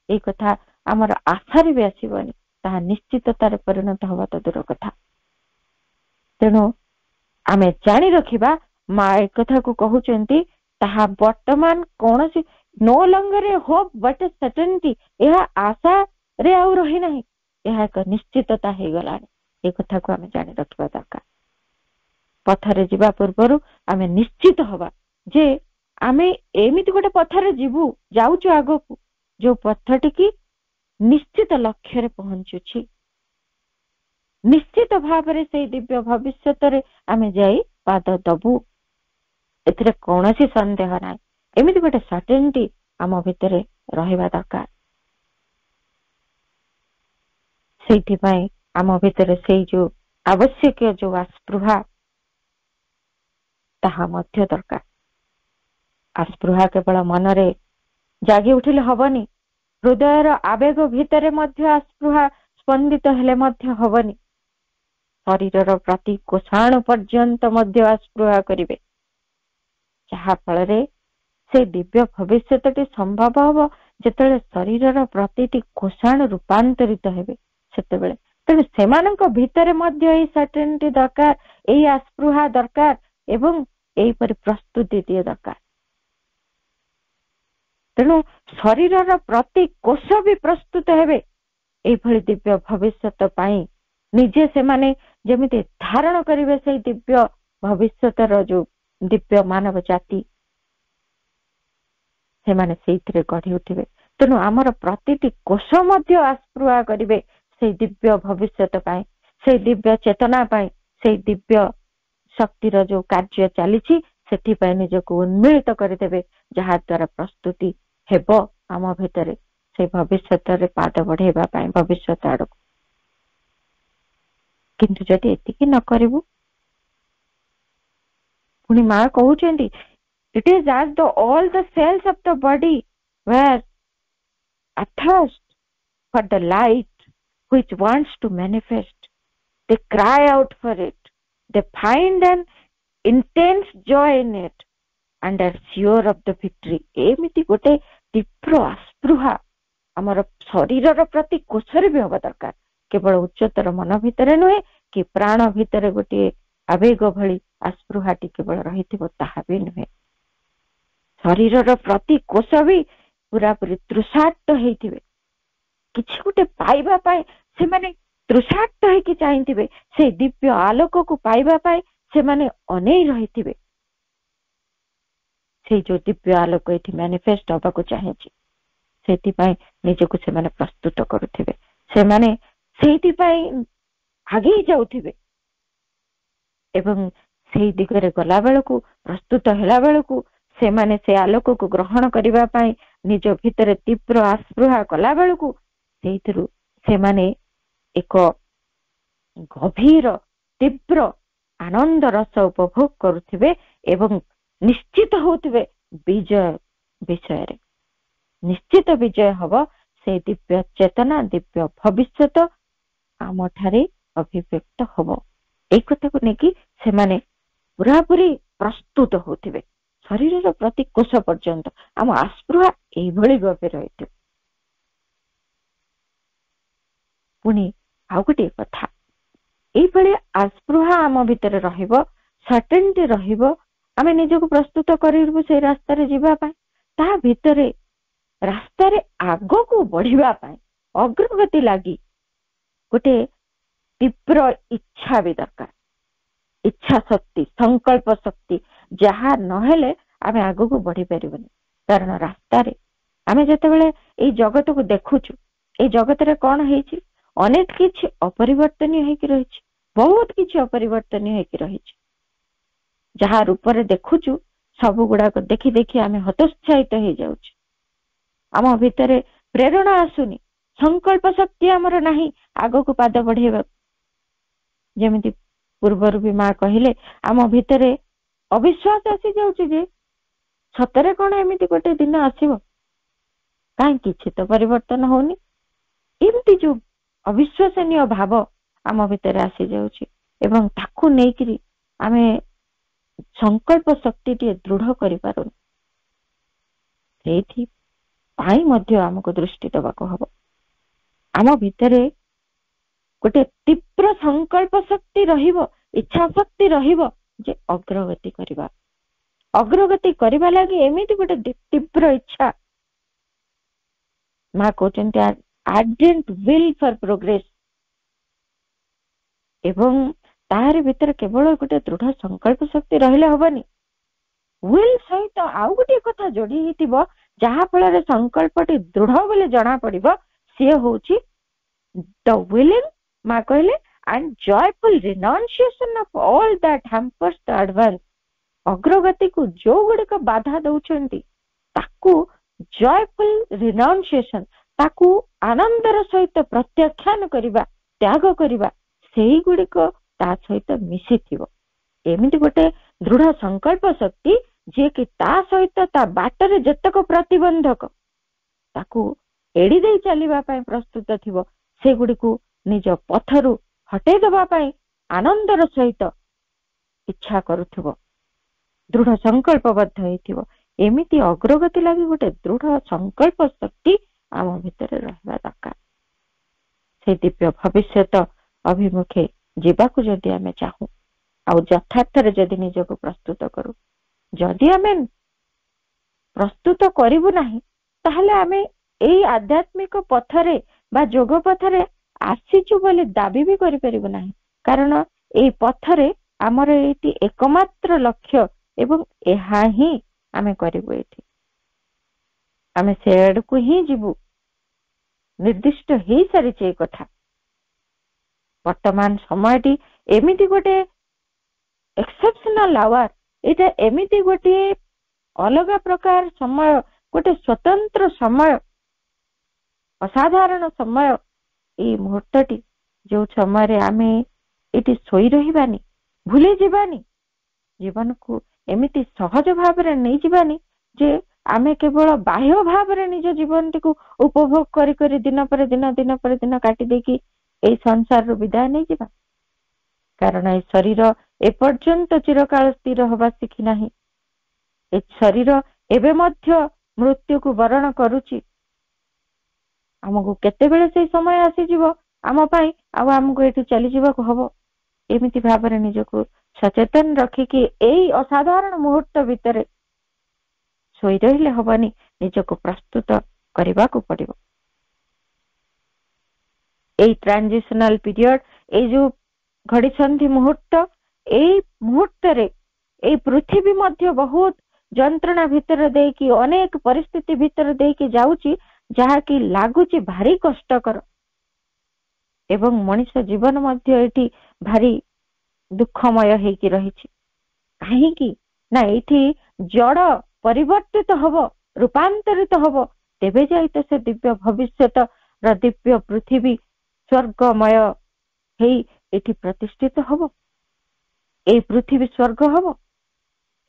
ଏଇ କଥା ଆମର ଆଶାରେ ବି ଆସିବନି, ତାହା ନିଶ୍ଚିତତାରେ ପରିଣତ ହବା ତ ଦୂର କଥା। ତେଣୁ ଆମେ ଜାଣି ରଖିବା, ମା ଏ କଥାକୁ କହୁଛନ୍ତି, ତାହା ବର୍ତ୍ତମାନ କୌଣସି no longer a hope but a certainty, ଏହା ଆଶାରେ ଆଉ ରହିନାହିଁ, ଏହା ଏକ ନିଶ୍ଚିତତା ହେଇଗଲାଣି। ଏ କଥାକୁ ଆମେ ଜାଣି ରଖିବା ଦରକାର। ପଥରେ ଯିବା ପୂର୍ବରୁ ଆମେ ନିଶ୍ଚିତ ହବା ଯେ ଆମେ ଏମିତି ଗୋଟେ ପଥରେ ଯାଉଛୁ ଆଗକୁ, ଯୋଉ ପଥଟିକି ନିଶ୍ଚିତ ଲକ୍ଷ୍ୟରେ ପହଞ୍ଚୁଛି, ନିଶ୍ଚିତ ଭାବରେ ସେଇ ଦିବ୍ୟ ଭବିଷ୍ୟତରେ ଆମେ ଯାଇ ପାଦ ଦବୁ, ଏଥିରେ କୌଣସି ସନ୍ଦେହ ନାହିଁ। ଏମିତି ଗୋଟେ ସର୍ଟେନିଟି ଆମ ଭିତରେ ରହିବା ଦରକାର। ସେଇଥିପାଇଁ ଆମ ଭିତରେ ସେଇ ଯୋଉ ଆବଶ୍ୟକୀୟ ଯୋଉ ଆସ୍ପୃହା, ତାହା ମଧ୍ୟ ଦରକାର। ଆସ୍ପୃହା କେବଳ ମନରେ ଜାଗି ଉଠିଲେ ହବନି, ହୃଦୟର ଆବେଗ ଭିତରେ ମଧ୍ୟ ଆସ୍ପୃହା ସ୍ପନ୍ଦିତ ହେଲେ ମଧ୍ୟ ହବନି, ଶରୀରର ପ୍ରତି କୋଷାଣୁ ପର୍ଯ୍ୟନ୍ତ ମଧ୍ୟ ଆସ୍ପୃହା କରିବେ, ଯାହା ଫଳରେ ସେ ଦିବ୍ୟ ଭବିଷ୍ୟତଟି ସମ୍ଭବ ହବ ଯେତେବେଳେ ଶରୀରର ପ୍ରତିଟି କୋଷାଣୁ ରୂପାନ୍ତରିତ ହେବେ ସେତେବେଳେ। ତେଣୁ ସେମାନଙ୍କ ଭିତରେ ମଧ୍ୟ ଏଇ ସର୍ଟେନିଟି ଦରକାର, ଏଇ ଆସ୍ପୃହା ଦରକାର ଏବଂ ଏଇପରି ପ୍ରସ୍ତୁତି ଦିଏ ଦରକାର। ତେଣୁ ଶରୀରର ପ୍ରତି କୋଷ ବି ପ୍ରସ୍ତୁତ ହେବେ ଏଇଭଳି ଦିବ୍ୟ ଭବିଷ୍ୟତ ପାଇଁ। ନିଜେ ସେମାନେ ଯେମିତି ଧାରଣ କରିବେ ସେଇ ଦିବ୍ୟ ଭବିଷ୍ୟତର ଯୋଉ ଦିବ୍ୟ ମାନବ ଜାତି, ସେମାନେ ସେଇଥିରେ ଗଢି ଉଠିବେ। ତେଣୁ ଆମର ପ୍ରତିଟି କୋଷ ମଧ୍ୟ ଆସ୍ପୃହା କରିବେ ସେଇ ଦିବ୍ୟ ଭବିଷ୍ୟତ ପାଇଁ, ସେଇ ଦିବ୍ୟ ଚେତନା ପାଇଁ, ସେଇ ଦିବ୍ୟ ଶକ୍ତିର ଯୋଉ କାର୍ଯ୍ୟ ଚାଲିଛି ସେଥିପାଇଁ ନିଜକୁ ଉନ୍ମିଳିତ କରିଦେବେ, ଯାହା ଦ୍ୱାରା ପ୍ରସ୍ତୁତି ହେବ ଆମ ଭିତରେ ସେଇ ଭବିଷ୍ୟତରେ ପାଦ ବଢେଇବା ପାଇଁ ଭବିଷ୍ୟତ ଆଡକୁ। କିନ୍ତୁ ଯଦି ଏତିକି ନ କରିବୁ, ପୁଣି ମା କହୁଛନ୍ତି it is as though all the cells of the body were athirst for the light which wants to manifest. They cry out for it. They find an intense joy in it and are sure of the victory. ଏମିତି ଗୋଟେ ତୀବ୍ର ଆସ୍ପୃହା ଆମର ଶରୀରର ପ୍ରତି କୋଷରେ ବି ହବା ଦରକାର। କେବଳ ଉଚ୍ଚତର ମନ ଭିତରେ ନୁହେଁ କି ପ୍ରାଣ ଭିତରେ ଗୋଟିଏ ଆବେଗ ଭଳି ଆସ୍ପୃହାଟି କେବଳ ରହିଥିବ ତାହା ବି ନୁହେଁ। ଶରୀରର ପ୍ରତି କୋଷ ବି ପୁରାପୁରି ତୃଷାର୍ତ୍ତ ହେଇଥିବେ, କିଛି ଗୋଟେ ପାଇବା ପାଇଁ ସେମାନେ ତୃଷାର୍ତ୍ତ ହେଇକି ଚାହିଁଥିବେ, ସେଇ ଦିବ୍ୟ ଆଲୋକକୁ ପାଇବା ପାଇଁ ସେମାନେ ଅନେଇ ରହିଥିବେ। ସେଇ ଯୋଉ ଦିବ୍ୟ ଆଲୋକ ଏଠି ମ୍ୟାନିଫେଷ୍ଟ ହବାକୁ ଚାହିଁଛି ସେଥିପାଇଁ ନିଜକୁ ସେମାନେ ପ୍ରସ୍ତୁତ କରୁଥିବେ, ସେମାନେ ସେଇଥିପାଇଁ ଆଗେଇ ଯାଉଥିବେ ଏବଂ ସେଇ ଦିଗରେ ଗଲା ବେଳକୁ, ପ୍ରସ୍ତୁତ ହେଲା ବେଳକୁ ସେମାନେ ସେ ଆଲୋକକୁ ଗ୍ରହଣ କରିବା ପାଇଁ ନିଜ ଭିତରେ ତୀବ୍ର ଆସ୍ପୃହା କଲା ବେଳକୁ ସେଇଥିରୁ ସେମାନେ ଏକ ଗଭୀର ତୀବ୍ର ଆନନ୍ଦ ରସ ଉପଭୋଗ କରୁଥିବେ ଏବଂ ନିଶ୍ଚିତ ହଉଥିବେ ବିଜୟ ବିଷୟରେ। ନିଶ୍ଚିତ ବିଜୟ ହବ ସେଇ ଦିବ୍ୟ ଚେତନା, ଦିବ୍ୟ ଭବିଷ୍ୟତ ଆମଠାରେ ଅଭିବ୍ୟକ୍ତ ହବ। ଏଇ କଥାକୁ ନେଇକି ସେମାନେ ପୁରାପୁରି ପ୍ରସ୍ତୁତ ହଉଥିବେ ଶରୀରର ପ୍ରତି କୋଷ ପର୍ଯ୍ୟନ୍ତ। ଆମ ଆସ୍ପୃହା ଏଇଭଳି ଗଭୀର ହେଇଥିବ। ପୁଣି ଆଉ ଗୋଟିଏ କଥା, ଏଇଭଳି ଆସ୍ପୃହା ଆମ ଭିତରେ ରହିବ, ସର୍ଟେନିଟି ରହିବ, ଆମେ ନିଜକୁ ପ୍ରସ୍ତୁତ କରିବୁ ସେଇ ରାସ୍ତାରେ ଯିବା ପାଇଁ। ତା ଭିତରେ ରାସ୍ତାରେ ଆଗକୁ ବଢିବା ପାଇଁ, ଅଗ୍ରଗତି ଲାଗି ଗୋଟେ ତୀବ୍ର ଇଚ୍ଛା ବି ଦରକାର। ଇଚ୍ଛା ଶକ୍ତି, ସଂକଳ୍ପ ଶକ୍ତି, ଯାହା ନହେଲେ ଆମେ ଆଗକୁ ବଢି ପାରିବୁନି। କାରଣ ରାସ୍ତାରେ ଆମେ ଯେତେବେଳେ ଏଇ ଜଗତକୁ ଦେଖୁଛୁ, ଏଇ ଜଗତରେ କଣ ହେଇଛି, ଅନେକ କିଛି ଅପରିବର୍ତ୍ତନୀୟ ହେଇକି ରହିଛି, ବହୁତ କିଛି ଅପରିବର୍ତ୍ତନୀୟ ହେଇକି ରହିଛି। ଯାହା ରୂପରେ ଦେଖୁଛୁ ସବୁ ଗୁଡାକ ଦେଖି ଦେଖି ଆମେ ହତୋତ୍ସାହିତ ହେଇଯାଉଛୁ। ଆମ ଭିତରେ ପ୍ରେରଣା ଆସୁନି, ସଂକଳ୍ପ ଶକ୍ତି ଆମର ନାହିଁ ଆଗକୁ ପାଦ ବଢେଇବାକୁ। ଯେମିତି ପୂର୍ବରୁ ବି ମା କହିଲେ, ଆମ ଭିତରେ ଅବିଶ୍ୱାସ ଆସିଯାଉଛି ଯେ ସତରେ କଣ ଏମିତି ଗୋଟେ ଦିନ ଆସିବ, କାହିଁ କିଛି ତ ପରିବର୍ତ୍ତନ ହଉନି। ଏମିତି ଯୋଉ ଅବିଶ୍ୱାସନୀୟ ଭାବ ଆମ ଭିତରେ ଆସିଯାଉଛି ଏବଂ ତାକୁ ନେଇକିରି ଆମେ ସଂକଳ୍ପ ଶକ୍ତିଟିଏ ଦୃଢ କରିପାରୁନୁ। ସେଇଥିପାଇଁ ମଧ୍ୟ ଆମକୁ ଦୃଷ୍ଟି ଦେବାକୁ ହବ। ଆମ ଭିତରେ ଗୋଟେ ତୀବ୍ର ସଂକଳ୍ପ ଶକ୍ତି ରହିବ, ଇଚ୍ଛା ଶକ୍ତି ରହିବ ଯେ ଅଗ୍ରଗତି କରିବା। ଅଗ୍ରଗତି କରିବା ଲାଗି ଏମିତି ଗୋଟେ ତୀବ୍ର ଇଚ୍ଛା, ମା କହୁଛନ୍ତି ardent will for progress। ଏବଂ ତାହାରି ଭିତରେ କେବଳ ଗୋଟେ ଦୃଢ ସଂକଳ୍ପ ଶକ୍ତି ରହିଲେ ହବନି, ୱିଲ୍ ସହିତ ଆଉ ଗୋଟିଏ କଥା ଯୋଡି ହେଇଥିବ, ଯାହା ଫଳରେ ସଂକଳ୍ପଟି ଦୃଢ ବୋଲି ଜଣା ପଡିବ। ସିଏ ହଉଛି ଦ ୱିଲିଂ, ମା କହିଲେ, and joyful renunciation of all that hampers the advance। ଅଗ୍ରଗତିକୁ ଯୋଉ ଗୁଡିକ ବାଧା ଦଉଛନ୍ତି ତାକୁ ଜୟଫୁଲ ରିନାଉନ୍ସିଏସନ, ତାକୁ ଆନନ୍ଦର ସହିତ ପ୍ରତ୍ୟାଖ୍ୟାନ କରିବା, ତ୍ୟାଗ କରିବା, ସେଇଗୁଡିକ ତା ସହିତ ମିଶିଥିବ। ଏମିତି ଗୋଟେ ଦୃଢ ସଂକଳ୍ପ ଶକ୍ତି ଯିଏକି ତା ସହିତ ତା ବାଟରେ ଯେତେକ ପ୍ରତିବନ୍ଧକ ତାକୁ ଏଡି ଦେଇ ଚାଲିବା ପାଇଁ ପ୍ରସ୍ତୁତ ଥିବ, ସେଗୁଡିକୁ ନିଜ ପଥରୁ ହଟେଇ ଦେବା ପାଇଁ ଆନନ୍ଦର ସହିତ ଇଚ୍ଛା କରୁଥିବ, ଦୃଢ ସଂକଳ୍ପବଦ୍ଧ ହେଇଥିବ। एमिति अग्रगति लगी गोटे दृढ़ संकल्प शक्ति आम भितर रहा दरकार। से दिव्य भविष्यत अभिमुखे जीवाकू जदि आमे चाहू आ यथार्थरे जदि निजको प्रस्तुत करू, जदि आमे प्रस्तुत करिबु नाही ताहले आमे एई आध्यात्मिक पथरे बा जोग पथरे आसीचु बोली दाबी भी करि परिबु नाही। कारण एई पथरे आमर एटी एकमात्र लक्ष्य एवं एहा ही आमे करिबु। एठी आमे सेड को ही जीवु, निर्दिष्ट ही सारिचे कथा। वर्तमान समयटी एमिति गोटे एक्सेप्शनल आवर, एटा एमिति गोटे अलग प्रकार समय, गोटे स्वतंत्र समय, असाधारण समय। ये मुहूर्तटी जो समय आमे एटी सोई रहिबानी, भूली जीवानी, जीवन को एमिति सहज भाव रे नहीं जीवानी जे आमे केवल बाह्य भाव रे निज जीवन टी को उपभोग करी करी दिन पर दिन काटी देकी ए संसार रो विदाय नहीं जीवा। कारण ए शरीर एपर्यंत चिरकाल स्थिर होबा सिखी नाही। ए शरीर एबे मध्य मृत्यु को वरण करूची। आमको केतेबेले से समय आसी जीवो आम पाई आ आमको एठू चली जीवाको हबो। एमिति भाबरे निजको सचेतन रखिकी एई असाधारण मुहूर्त भितरे सोई रहिले हबनी, निजको प्रस्तुत करिबाको पड़िबो। एई ट्रांजिशनल पीरियड, ए जो घड़ी संधि मुहूर्त, एई मुहूर्त रे एई पृथ्वी मध्य बहुत जंत्रणा भितर देकी, अनेक परिस्थिति भितर देकी जाउची, जहा कि लागुची भारी कष्टकर एवं मनुष्य जीवन मध्य एठी भारी दुखमय हेकी रहिछि। काहेकि ना एठी जड़ परिवर्तित हबो, रूपांतरित हबो, तेबे जाई तो से दिव्य भविष्यत र दिव्य पृथ्वी स्वर्गमय हेई एठी प्रतिष्ठित हबो। ए पृथ्वी स्वर्ग हबो,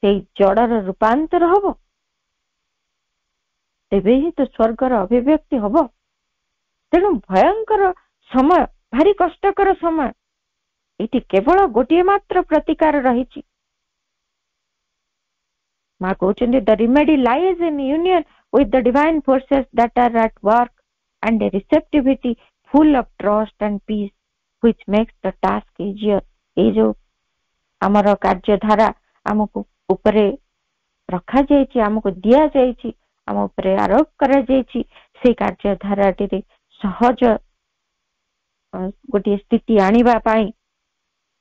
सेई जड़र रूपांतर हबो, तेबे ही तो स्वर्गर अभिव्यक्ति हबो। तेणु भयंकर समय, भारी कष्टकर समय, इति केवल गोटे मात्र प्रतिकार रहिछि। मां कहउछन्ति the remedy lies in union with the divine forces that are at work and a receptivity full of trust and peace which makes the task easier. ए जो हमर कार्यधारा हमको ऊपरे रखा जायछि, हमको दिया जायछि, हम ऊपरे आरोप करा जायछि, से कार्यधाराटी रे सहज गोटे स्थिति आनिबा पाई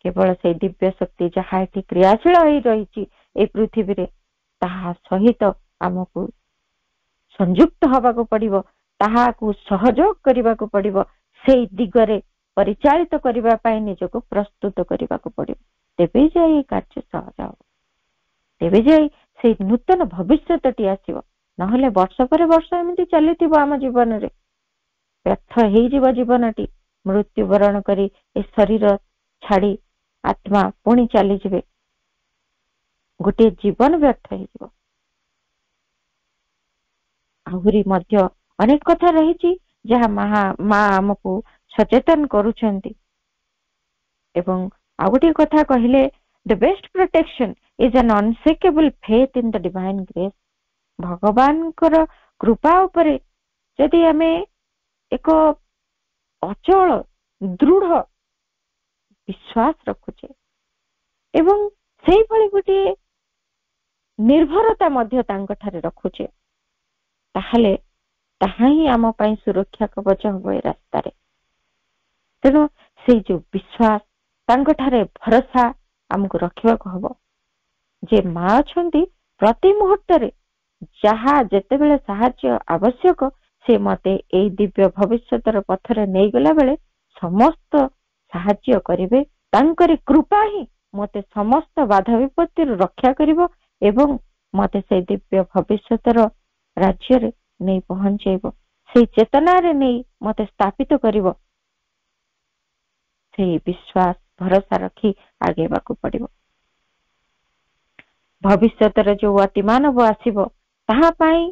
केवल से दिव्य शक्ति जहा एठी क्रियाशील होई रहिछि ए पृथ्वी रे, ताहा सहित हमको संयुक्त हबाको पड़िबो, ताहा को सहयोग करिबाको पड़िबो, सेई दिगरे परिचालित करिबा पाई निजको प्रस्तुत करिबाको पड़िबो। तेबे जाई कार्य सहज हो, तेबे जाई से नूतन भविष्यतटी आसीबो। नहले वर्ष पर वर्ष एमिति चलिथिबो आम जीवन रे, व्यर्थ हेई जीव जीवनटी। मृत्यु वरण करी ए शरीर छाड़ी आत्मा पुणी चली जिवे, गोटे जीवन व्यर्थ हेइजिवो। आहुरी मध्य अनेक कथा रहिछि जहा मां हमको सचेतन करूछन्ति। एवं आ गोटे कथा कहिले, the best protection is an unshakeable faith in the divine grace. भगवान कर कृपा उपरे यदि आमे एक अचल दृढ़ विश्वास रखुचे एवं सेई भली गोटे निर्भरता मध्य तांको ठारे रखुचे, ताहले ताहा ही आम पाई सुरक्षा कवच हबो ए रास्ता रे। तेणु से जो विश्वास, तांको ठारे भरोसा हमको रखिबा को हबो जे मां अछंती प्रति मुहूर्त रे जहा जेतेबेले सहाय्य आवश्यक से मते ए दिव्य भविष्यतर पथरे नै गला बेले समस्त सहाय्य करिवे। तांकरी कृपा ही मते समस्त बाधा विपत्ति रक्षा करिवो एवं मते से दिव्य भविष्यतर राज्य रे नै पहुंचेबो, से चेतना रे नै मते स्थापित करिवो। से विश्वास भरोसा रखी आगे बाकू पड़िबो। भविष्यतर जो अतिमानव आसीबो ताहा पाई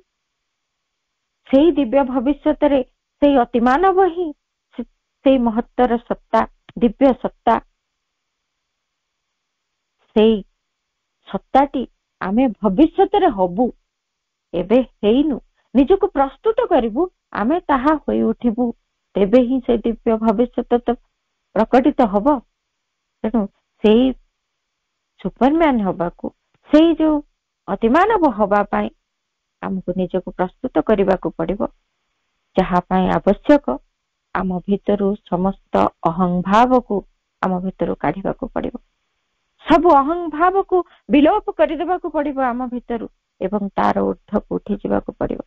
सेई दिव्य भविष्यतरे सेई अतिमानव ही सेई महत्तर सत्ता, दिव्य सत्ता, सेई सत्ताटी आमे भविष्यतरे हबु। ଏବେ ହେଇନୁ, ନିଜକୁ ପ୍ରସ୍ତୁତ କରିବୁ, ଆମେ ତାହା ହୋଇ ଉଠିବୁ, ତେବେ ହିଁ ସେ ଦିବ୍ୟ ଭବିଷ୍ୟତ ତ ପ୍ରକଟିତ ହବ। ତେଣୁ ସେଇ ସୁପରମ୍ୟାନ ହବାକୁ, ସେଇ ଯୋଉ ଅତିମାନବ ହବା ପାଇଁ ଆମକୁ ନିଜକୁ ପ୍ରସ୍ତୁତ କରିବାକୁ ପଡିବ। ଯାହା ପାଇଁ ଆବଶ୍ୟକ, ଆମ ଭିତରୁ ସମସ୍ତ ଅହଂଭାବକୁ ଆମ ଭିତରୁ କାଢିବାକୁ ପଡିବ। ସବୁ ଅହଂଭାବକୁ ବିଲୋପ କରିଦେବାକୁ ପଡିବ ଆମ ଭିତରୁ, ଏବଂ ତାର ଊର୍ଦ୍ଧ୍ୱକୁ ଉଠି ଯିବାକୁ ପଡିବ।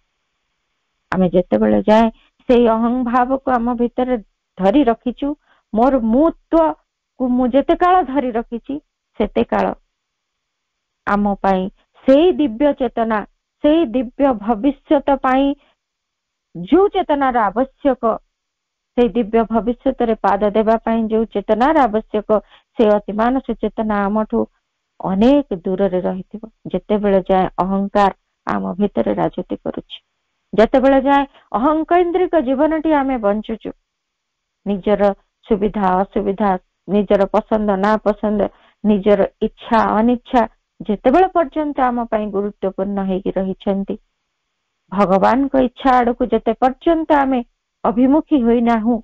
ଆମେ ଯେତେବେଳେ ଯାଏ ସେଇ ଅହଂଭାବକୁ ଆମ ଭିତରେ ଧରି ରଖିଛୁ, ମୋର ମୁତ୍ୱକୁ ମୁଁ ଯେତେ କାଳ ଧରି ରଖିଛି, ସେତେ କାଳ ଆମ ପାଇଁ ସେଇ ଦିବ୍ୟ ଚେତନା, ସେଇ ଦିବ୍ୟ ଭବିଷ୍ୟତ ପାଇଁ ଯୋଉ ଚେତନାର ଆବଶ୍ୟକ, ସେଇ ଦିବ୍ୟ ଭବିଷ୍ୟତରେ ପାଦ ଦେବା ପାଇଁ ଯୋଉ ଚେତନାର ଆବଶ୍ୟକ, ସେ ଅତିମାନସ ଚେତନା ଆମଠୁ ଅନେକ ଦୂରରେ ରହିଥିବ। ଯେତେବେଳେ ଯାଏ ଅହଂକାର ଆମ ଭିତରେ ରାଜୁତି କରୁଛି, ଯେତେବେଳେ ଯାଏ ଅହଂକୈନ୍ଦ୍ରିକ ଜୀବନଟି ଆମେ ବଞ୍ଚୁଛୁ, ନିଜର ସୁବିଧା ଅସୁବିଧା, ନିଜର ପସନ୍ଦ ନା ପସନ୍ଦ, ନିଜର ଇଚ୍ଛା ଅନିଚ୍ଛା ଯେତେବେଳେ ପର୍ଯ୍ୟନ୍ତ ଆମ ପାଇଁ ଗୁରୁତ୍ୱପୂର୍ଣ୍ଣ ହେଇକି ରହିଛନ୍ତି, ଭଗବାନଙ୍କ ଇଚ୍ଛା ଆଡକୁ ଯେତେ ପର୍ଯ୍ୟନ୍ତ ଆମେ ଅଭିମୁଖୀ ହୋଇନାହୁଁ,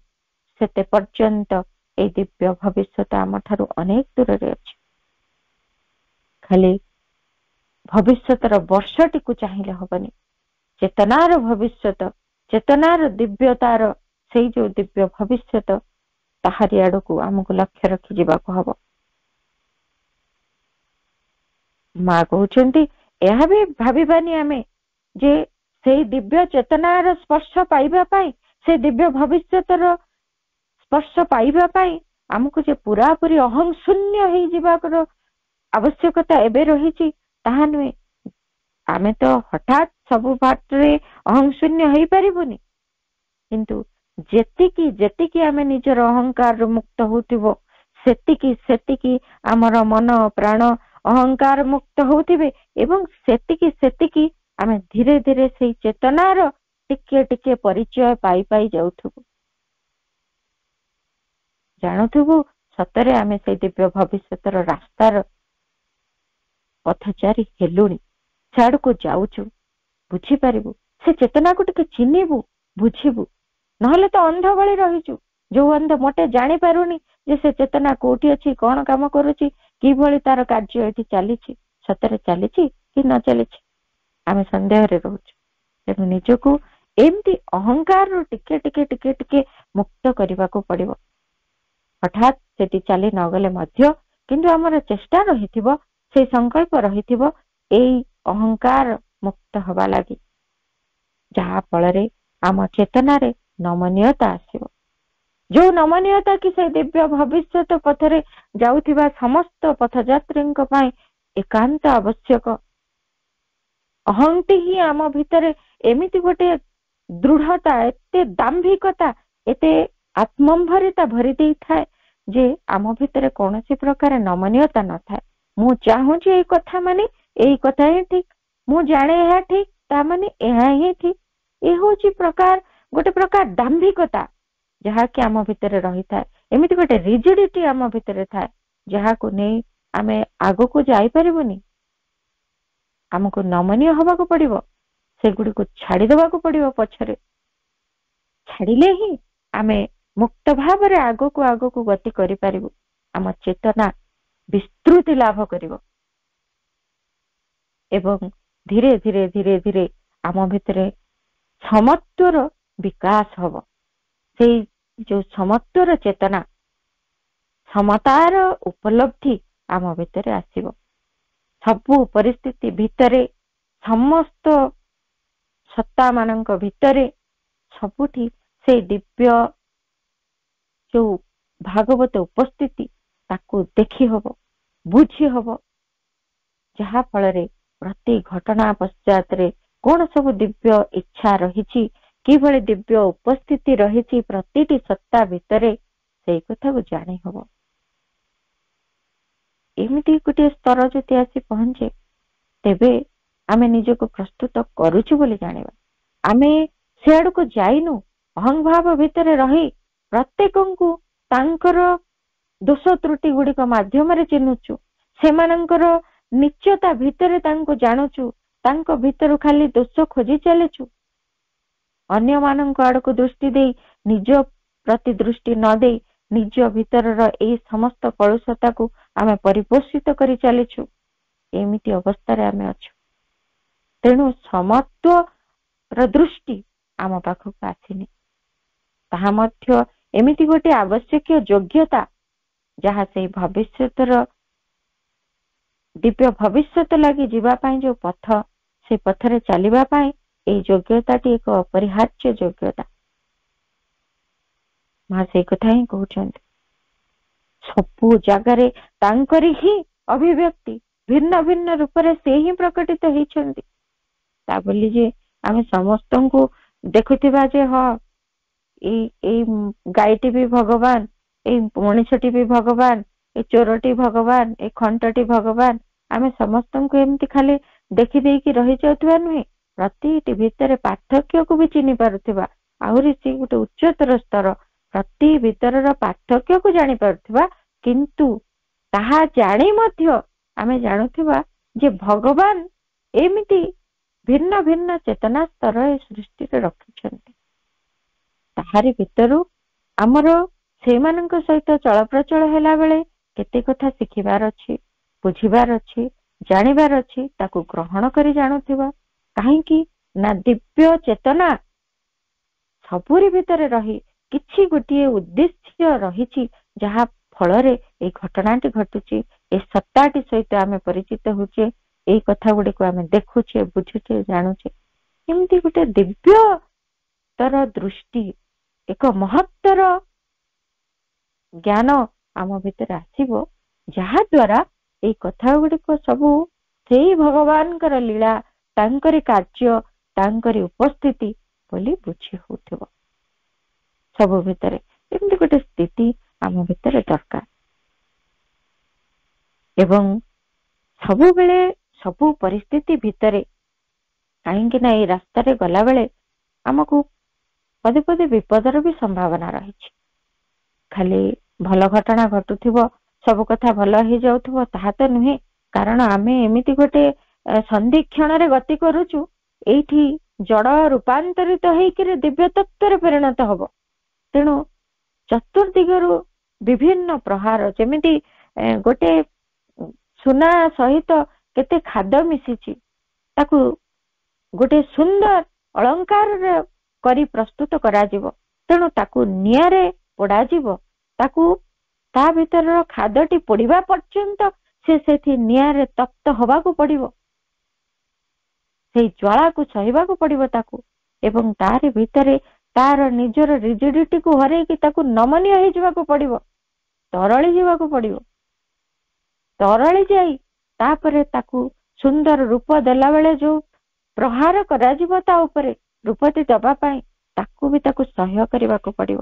ସେତେ ପର୍ଯ୍ୟନ୍ତ ଏଇ ଦିବ୍ୟ ଭବିଷ୍ୟତ ଆମ ଠାରୁ ଅନେକ ଦୂରରେ ଅଛି। ଖାଲି ଭବିଷ୍ୟତର ବର୍ଷଟିକୁ ଚାହିଁଲେ ହବନି, ଚେତନାର ଭବିଷ୍ୟତ, ଚେତନାର ଦିବ୍ୟତାର ସେଇ ଯୋଉ ଦିବ୍ୟ ଭବିଷ୍ୟତ, ତାହାରି ଆଡକୁ ଆମକୁ ଲକ୍ଷ୍ୟ ରଖି ଯିବାକୁ ହବ। ମା କହୁଛନ୍ତି, ଏହା ବି ଭାବିବାନି ଆମେ ଯେ ସେଇ ଦିବ୍ୟ ଚେତନାର ସ୍ପର୍ଶ ପାଇବା ପାଇଁ, ସେ ଦିବ୍ୟ ଭବିଷ୍ୟତର ସ୍ପର୍ଶ ପାଇବା ପାଇଁ ଆମକୁ ଯେ ପୁରାପୁରି ଅହଂ ଶୂନ୍ୟ ହେଇଯିବାର ଆବଶ୍ୟକତା ଏବେ ରହିଛି, ତାହା ନୁହେଁ। ଆମେ ତ ହଠାତ୍ ସବୁ ବାଟରେ ଅହଂ ଶୂନ୍ୟ ହେଇପାରିବୁନି, କିନ୍ତୁ ଯେତିକି ଯେତିକି ଆମେ ନିଜର ଅହଙ୍କାରରୁ ମୁକ୍ତ ହଉଥିବ, ସେତିକି ସେତିକି ଆମର ମନ ପ୍ରାଣ ଅହଙ୍କାର ମୁକ୍ତ ହଉଥିବେ, ଏବଂ ସେତିକି ସେତିକି ଆମେ ଧୀରେ ଧୀରେ ସେଇ ଚେତନାର ଟିକେ ଟିକେ ପରିଚୟ ପାଇ ପାଇ ଯାଉଥିବୁ, ଜାଣୁଥିବୁ ସତରେ ଆମେ ସେଇ ଦିବ୍ୟ ଭବିଷ୍ୟତର ରାସ୍ତାର ପଥଚାରୀ ହେଲୁଣି, ସେଆଡକୁ ଯାଉଛୁ। ବୁଝିପାରିବୁ, ସେ ଚେତନାକୁ ଟିକେ ଚିହ୍ନିବୁ, ବୁଝିବୁ, ନହେଲେ ତ ଅନ୍ଧ ଭଳି ରହିଛୁ। ଯୋଉ ଅନ୍ଧ ମୋଟେ ଜାଣିପାରୁନି ଯେ ସେ ଚେତନା କୋଉଠି ଅଛି, କଣ କାମ କରୁଛି, କିଭଳି ତାର କାର୍ଯ୍ୟ ଏଠି ଚାଲିଛି, ସତରେ ଚାଲିଛି କି ନ ଚାଲିଛି, ଆମେ ସନ୍ଦେହରେ ରହୁଛୁ। ତେଣୁ ନିଜକୁ ଏମିତି ଅହଙ୍କାରରୁ ଟିକେ ଟିକେ ଟିକେ ଟିକେ ମୁକ୍ତ କରିବାକୁ ପଡିବ। ହଠାତ୍ ସେଠି ଚାଲି ନଗଲେ ମଧ୍ୟ କିନ୍ତୁ ଆମର ଚେଷ୍ଟା ରହିଥିବ, ସେଇ ସଂକଳ୍ପ ରହିଥିବ ଏଇ ଅହଙ୍କାର ମୁକ୍ତ ହବା ଲାଗି, ଯାହା ଫଳରେ ଆମ ଚେତନାରେ ନମନୀୟତା ଆସିବ। ଯୋଉ ନମନୀୟତା କି ସେ ଦିବ୍ୟ ଭବିଷ୍ୟତ ପଥରେ ଯାଉଥିବା ସମସ୍ତ ପଥଯାତ୍ରୀଙ୍କ ପାଇଁ ଏକାନ୍ତ ଆବଶ୍ୟକ। ଅହଂଟି ହିଁ ଆମ ଭିତରେ ଏମିତି ଗୋଟେ ଦୃଢତା, ଏତେ ଦାମ୍ଭିକତା, ଏତେ ଆତ୍ମମ୍ଭରିତା ଭରି ଦେଇଥାଏ ଯେ ଆମ ଭିତରେ କୌଣସି ପ୍ରକାର ନମନୀୟତା ନଥାଏ। ମୁଁ ଚାହୁଁଛି ଏଇ କଥା, ମାନେ ଏଇ କଥା ହିଁ ଠିକ, ମୁଁ ଜାଣେ ଏହା ଠିକ, ତା ମାନେ ଏହା ହିଁ ଠିକ। ଏ ହଉଛି ଗୋଟେ ପ୍ରକାର ଦାମ୍ଭିକତା ଯାହାକି ଆମ ଭିତରେ ରହିଥାଏ। ଏମିତି ଗୋଟେ ରିଜିଡିଟି ଆମ ଭିତରେ ଥାଏ, ଯାହାକୁ ନେଇ ଆମେ ଆଗକୁ ଯାଇପାରିବୁନି। ଆମକୁ ନମନୀୟ ହବାକୁ ପଡିବ, ସେଗୁଡିକୁ ଛାଡିଦେବାକୁ ପଡିବ ପଛରେ। ଛାଡିଲେ ହିଁ ଆମେ ମୁକ୍ତ ଭାବରେ ଆଗକୁ ଆଗକୁ ଗତି କରିପାରିବୁ। ଆମ ଚେତନା ବିସ୍ତୃତି ଲାଭ କରିବ ଏବଂ ଧୀରେ ଧୀରେ ଧୀରେ ଧୀରେ ଆମ ଭିତରେ ସମତ୍ୱର ବିକାଶ ହବ। ସେଇ ଯୋଉ ସମତ୍ୱର ଚେତନା, ସମତାର ଉପଲବ୍ଧି ଆମ ଭିତରେ ଆସିବ। ସବୁ ପରିସ୍ଥିତି ଭିତରେ, ସମସ୍ତ ସତ୍ତା ମାନଙ୍କ ଭିତରେ, ସବୁଠି ସେଇ ଦିବ୍ୟ ଯୋଉ ଭାଗବତ ଉପସ୍ଥିତି, ତାକୁ ଦେଖି ହବ, ବୁଝି ହବ, ଯାହା ଫଳରେ ପ୍ରତି ଘଟଣା ପଶ୍ଚାତରେ କଣ ସବୁ ଦିବ୍ୟ ଇଚ୍ଛା ରହିଛି, କିଭଳି ଦିବ୍ୟ ଉପସ୍ଥିତି ରହିଛି ପ୍ରତିଟି ସତ୍ତା ଭିତରେ, ସେଇ କଥାକୁ ଜାଣି ହବ। ଏମିତି ଗୋଟିଏ ସ୍ତର ଯଦି ଆସି ପହଞ୍ଚେ, ତେବେ ଆମେ ନିଜକୁ ପ୍ରସ୍ତୁତ କରୁଛୁ ବୋଲି ଜାଣିବା। ଆମେ ସେଆଡକୁ ଯାଇନୁ, ଅହଂଭାବ ଭିତରେ ରହି ପ୍ରତ୍ୟେକଙ୍କୁ ତାଙ୍କର ଦୋଷ ତ୍ରୁଟି ଗୁଡିକ ମାଧ୍ୟମରେ ଚିହ୍ନୁଛୁ, ସେମାନଙ୍କର ନିଚତା ଭିତରେ ତାଙ୍କୁ ଜାଣୁଛୁ, ତାଙ୍କ ଭିତରୁ ଖାଲି ଦୋଷ ଖୋଜି ଚାଲିଛୁ, ଅନ୍ୟମାନଙ୍କ ଆଡକୁ ଦୃଷ୍ଟି ଦେଇ ନିଜ ପ୍ରତି ଦୃଷ୍ଟି ନ ଦେଇ ନିଜ ଭିତରର ଏଇ ସମସ୍ତ କଳୁଷତାକୁ ଆମେ ପରିପୋଷିତ କରି ଚାଲିଛୁ। ଏମିତି ଅବସ୍ଥାରେ ଆମେ ଅଛୁ। ତେଣୁ ସମତ୍ୱର ଦୃଷ୍ଟି ଆମ ପାଖକୁ ଆସିନି। ତାହା ମଧ୍ୟ ଏମିତି ଗୋଟେ ଆବଶ୍ୟକୀୟ ଯୋଗ୍ୟତା ଯାହା ସେଇ ଭବିଷ୍ୟତର ଦିବ୍ୟ ଭବିଷ୍ୟତ ଲାଗି ଯିବା ପାଇଁ ଯୋଉ ପଥ, ସେ ପଥରେ ଚାଲିବା ପାଇଁ ଏଇ ଯୋଗ୍ୟତାଟି ଏକ ଅପରିହାର୍ଯ୍ୟ ଯୋଗ୍ୟତା। ମା ସେଇ କଥା ହିଁ କହୁଛନ୍ତି। ସବୁ ଜାଗାରେ ତାଙ୍କରି ହିଁ ଅଭିବ୍ୟକ୍ତି, ଭିନ୍ନ ଭିନ୍ନ ରୂପରେ ସେ ହିଁ ପ୍ରକଟିତ ହେଇଛନ୍ତି। ତା ବୋଲି ଯେ ଆମେ ସମସ୍ତଙ୍କୁ ଦେଖୁଥିବା ଯେ ହଁ ଏଇ ଗାଈଟି ବି ଭଗବାନ, ଏଇ ମଣିଷଟି ବି ଭଗବାନ, ଏ ଚୋରଟି ଭଗବାନ, ଏ ଖଣ୍ଟଟି ଭଗବାନ, ଆମେ ସମସ୍ତଙ୍କୁ ଏମିତି ଖାଲି ଦେଖିଦେଇକି ରହିଯାଉଥିବା ନୁହେଁ। ପ୍ରତିଟି ଭିତରେ ପାର୍ଥକ୍ୟକୁ ବି ଚିହ୍ନି ପାରୁଥିବା, ଆହୁରି ସେ ଗୋଟେ ଉଚ୍ଚତର ସ୍ତର, ପ୍ରତି ଭିତରର ପାର୍ଥକ୍ୟକୁ ଜାଣିପାରୁଥିବା। କିନ୍ତୁ ତାହା ଜାଣି ମଧ୍ୟ ଆମେ ଜାଣୁଥିବା ଯେ ଭଗବାନ ଏମିତି ଭିନ୍ନ ଭିନ୍ନ ଚେତନା ସ୍ତର ଏ ସୃଷ୍ଟିରେ ରଖିଛନ୍ତି। ତାହାରି ଭିତରୁ ଆମର ସେଇମାନଙ୍କ ସହିତ ଚଳପ୍ରଚଳ ହେଲା ବେଳେ କେତେ କଥା ଶିଖିବାର ଅଛି, ବୁଝିବାର ଅଛି, ଜାଣିବାର ଅଛି, ତାକୁ ଗ୍ରହଣ କରି ଜାଣୁଥିବା। କାହିଁକି ନା ଦିବ୍ୟ ଚେତନା ସବୁରି ଭିତରେ ରହି କିଛି ଗୋଟିଏ ଉଦ୍ଦେଶ୍ୟ ରହିଛି, ଯାହା ଫଳରେ ଏଇ ଘଟଣାଟି ଘଟୁଛି, ଏ ସତ୍ତାଟି ସହିତ ଆମେ ପରିଚିତ ହଉଛେ, ଏଇ କଥା ଗୁଡିକୁ ଆମେ ଦେଖୁଛେ, ବୁଝୁଛେ, ଜାଣୁଛେ। ଏମିତି ଗୋଟେ ଦିବ୍ୟତର ଦୃଷ୍ଟି, ଏକ ମହତ୍ତର ଜ୍ଞାନ ଆମ ଭିତରେ ଆସିବ, ଯାହା ଦ୍ୱାରା ଏଇ କଥା ଗୁଡିକ ସବୁ ସେଇ ଭଗବାନଙ୍କର ଲୀଳା, ତାଙ୍କରି କାର୍ଯ୍ୟ, ତାଙ୍କରି ଉପସ୍ଥିତି ବୋଲି ବୁଝି ହଉଥିବ। ସବୁ ଭିତରେ ଏମିତି ଗୋଟେ ସ୍ଥିତି ଆମ ଭିତରେ ଦରକାର। ଏବଂ ସବୁବେଳେ ସବୁ ପରିସ୍ଥିତି ଭିତରେ, କାହିଁକି ନା ଏଇ ରାସ୍ତାରେ ଗଲାବେଳେ ଆମକୁ ପଦେ ପଦେ ବିପଦର ବି ସମ୍ଭାବନା ରହିଛି। ଖାଲି ଭଲ ଘଟଣା ଘଟୁଥିବ, ସବୁ କଥା ଭଲ ହେଇଯାଉଥିବ ତାହା ତ ନୁହେଁ। କାରଣ ଆମେ ଏମିତି ଗୋଟେ ସନ୍ଧିକ୍ଷଣରେ ଗତି କରୁଛୁ, ଏଇଠି ଜଡ ରୂପାନ୍ତରିତ ହେଇକିରି ଦିବ୍ୟ ତତ୍ତ୍ୱରେ ପରିଣତ ହବ। ତେଣୁ ଚତୁର୍ଦିଗରୁ ବିଭିନ୍ନ ପ୍ରହାର, ଯେମିତି ଗୋଟେ ସୁନା ସହିତ କେତେ ଖାଦ ମିଶିଛି, ତାକୁ ଗୋଟେ ସୁନ୍ଦର ଅଳଙ୍କାରରେ କରି ପ୍ରସ୍ତୁତ କରାଯିବ। ତେଣୁ ତାକୁ ନିଆଁରେ ପୋଡାଯିବ, ତାକୁ ତା ଭିତରର ଖାଦଟି ପୋଡିବା ପର୍ଯ୍ୟନ୍ତ ସେ ସେଠି ନିଆଁରେ ତପ୍ତ ହବାକୁ ପଡିବ, ସେଇ ଜ୍ୱାଳାକୁ ସହିବାକୁ ପଡିବ ତାକୁ। ଏବଂ ତାରି ଭିତରେ ତାର ନିଜର ରିଜିଡିଟିକୁ ହରେଇକି ତାକୁ ନମନୀୟ ହେଇଯିବାକୁ ପଡିବ, ତରଳି ଯିବାକୁ ପଡିବ। ତରଳି ଯାଇ ତାପରେ ତାକୁ ସୁନ୍ଦର ରୂପ ଦେଲା ବେଳେ ଯୋଉ ପ୍ରହାର କରାଯିବ ତା ଉପରେ ରୂପଟି ଦବା ପାଇଁ, ତାକୁ ବି ତାକୁ ସହ୍ୟ କରିବାକୁ ପଡିବ।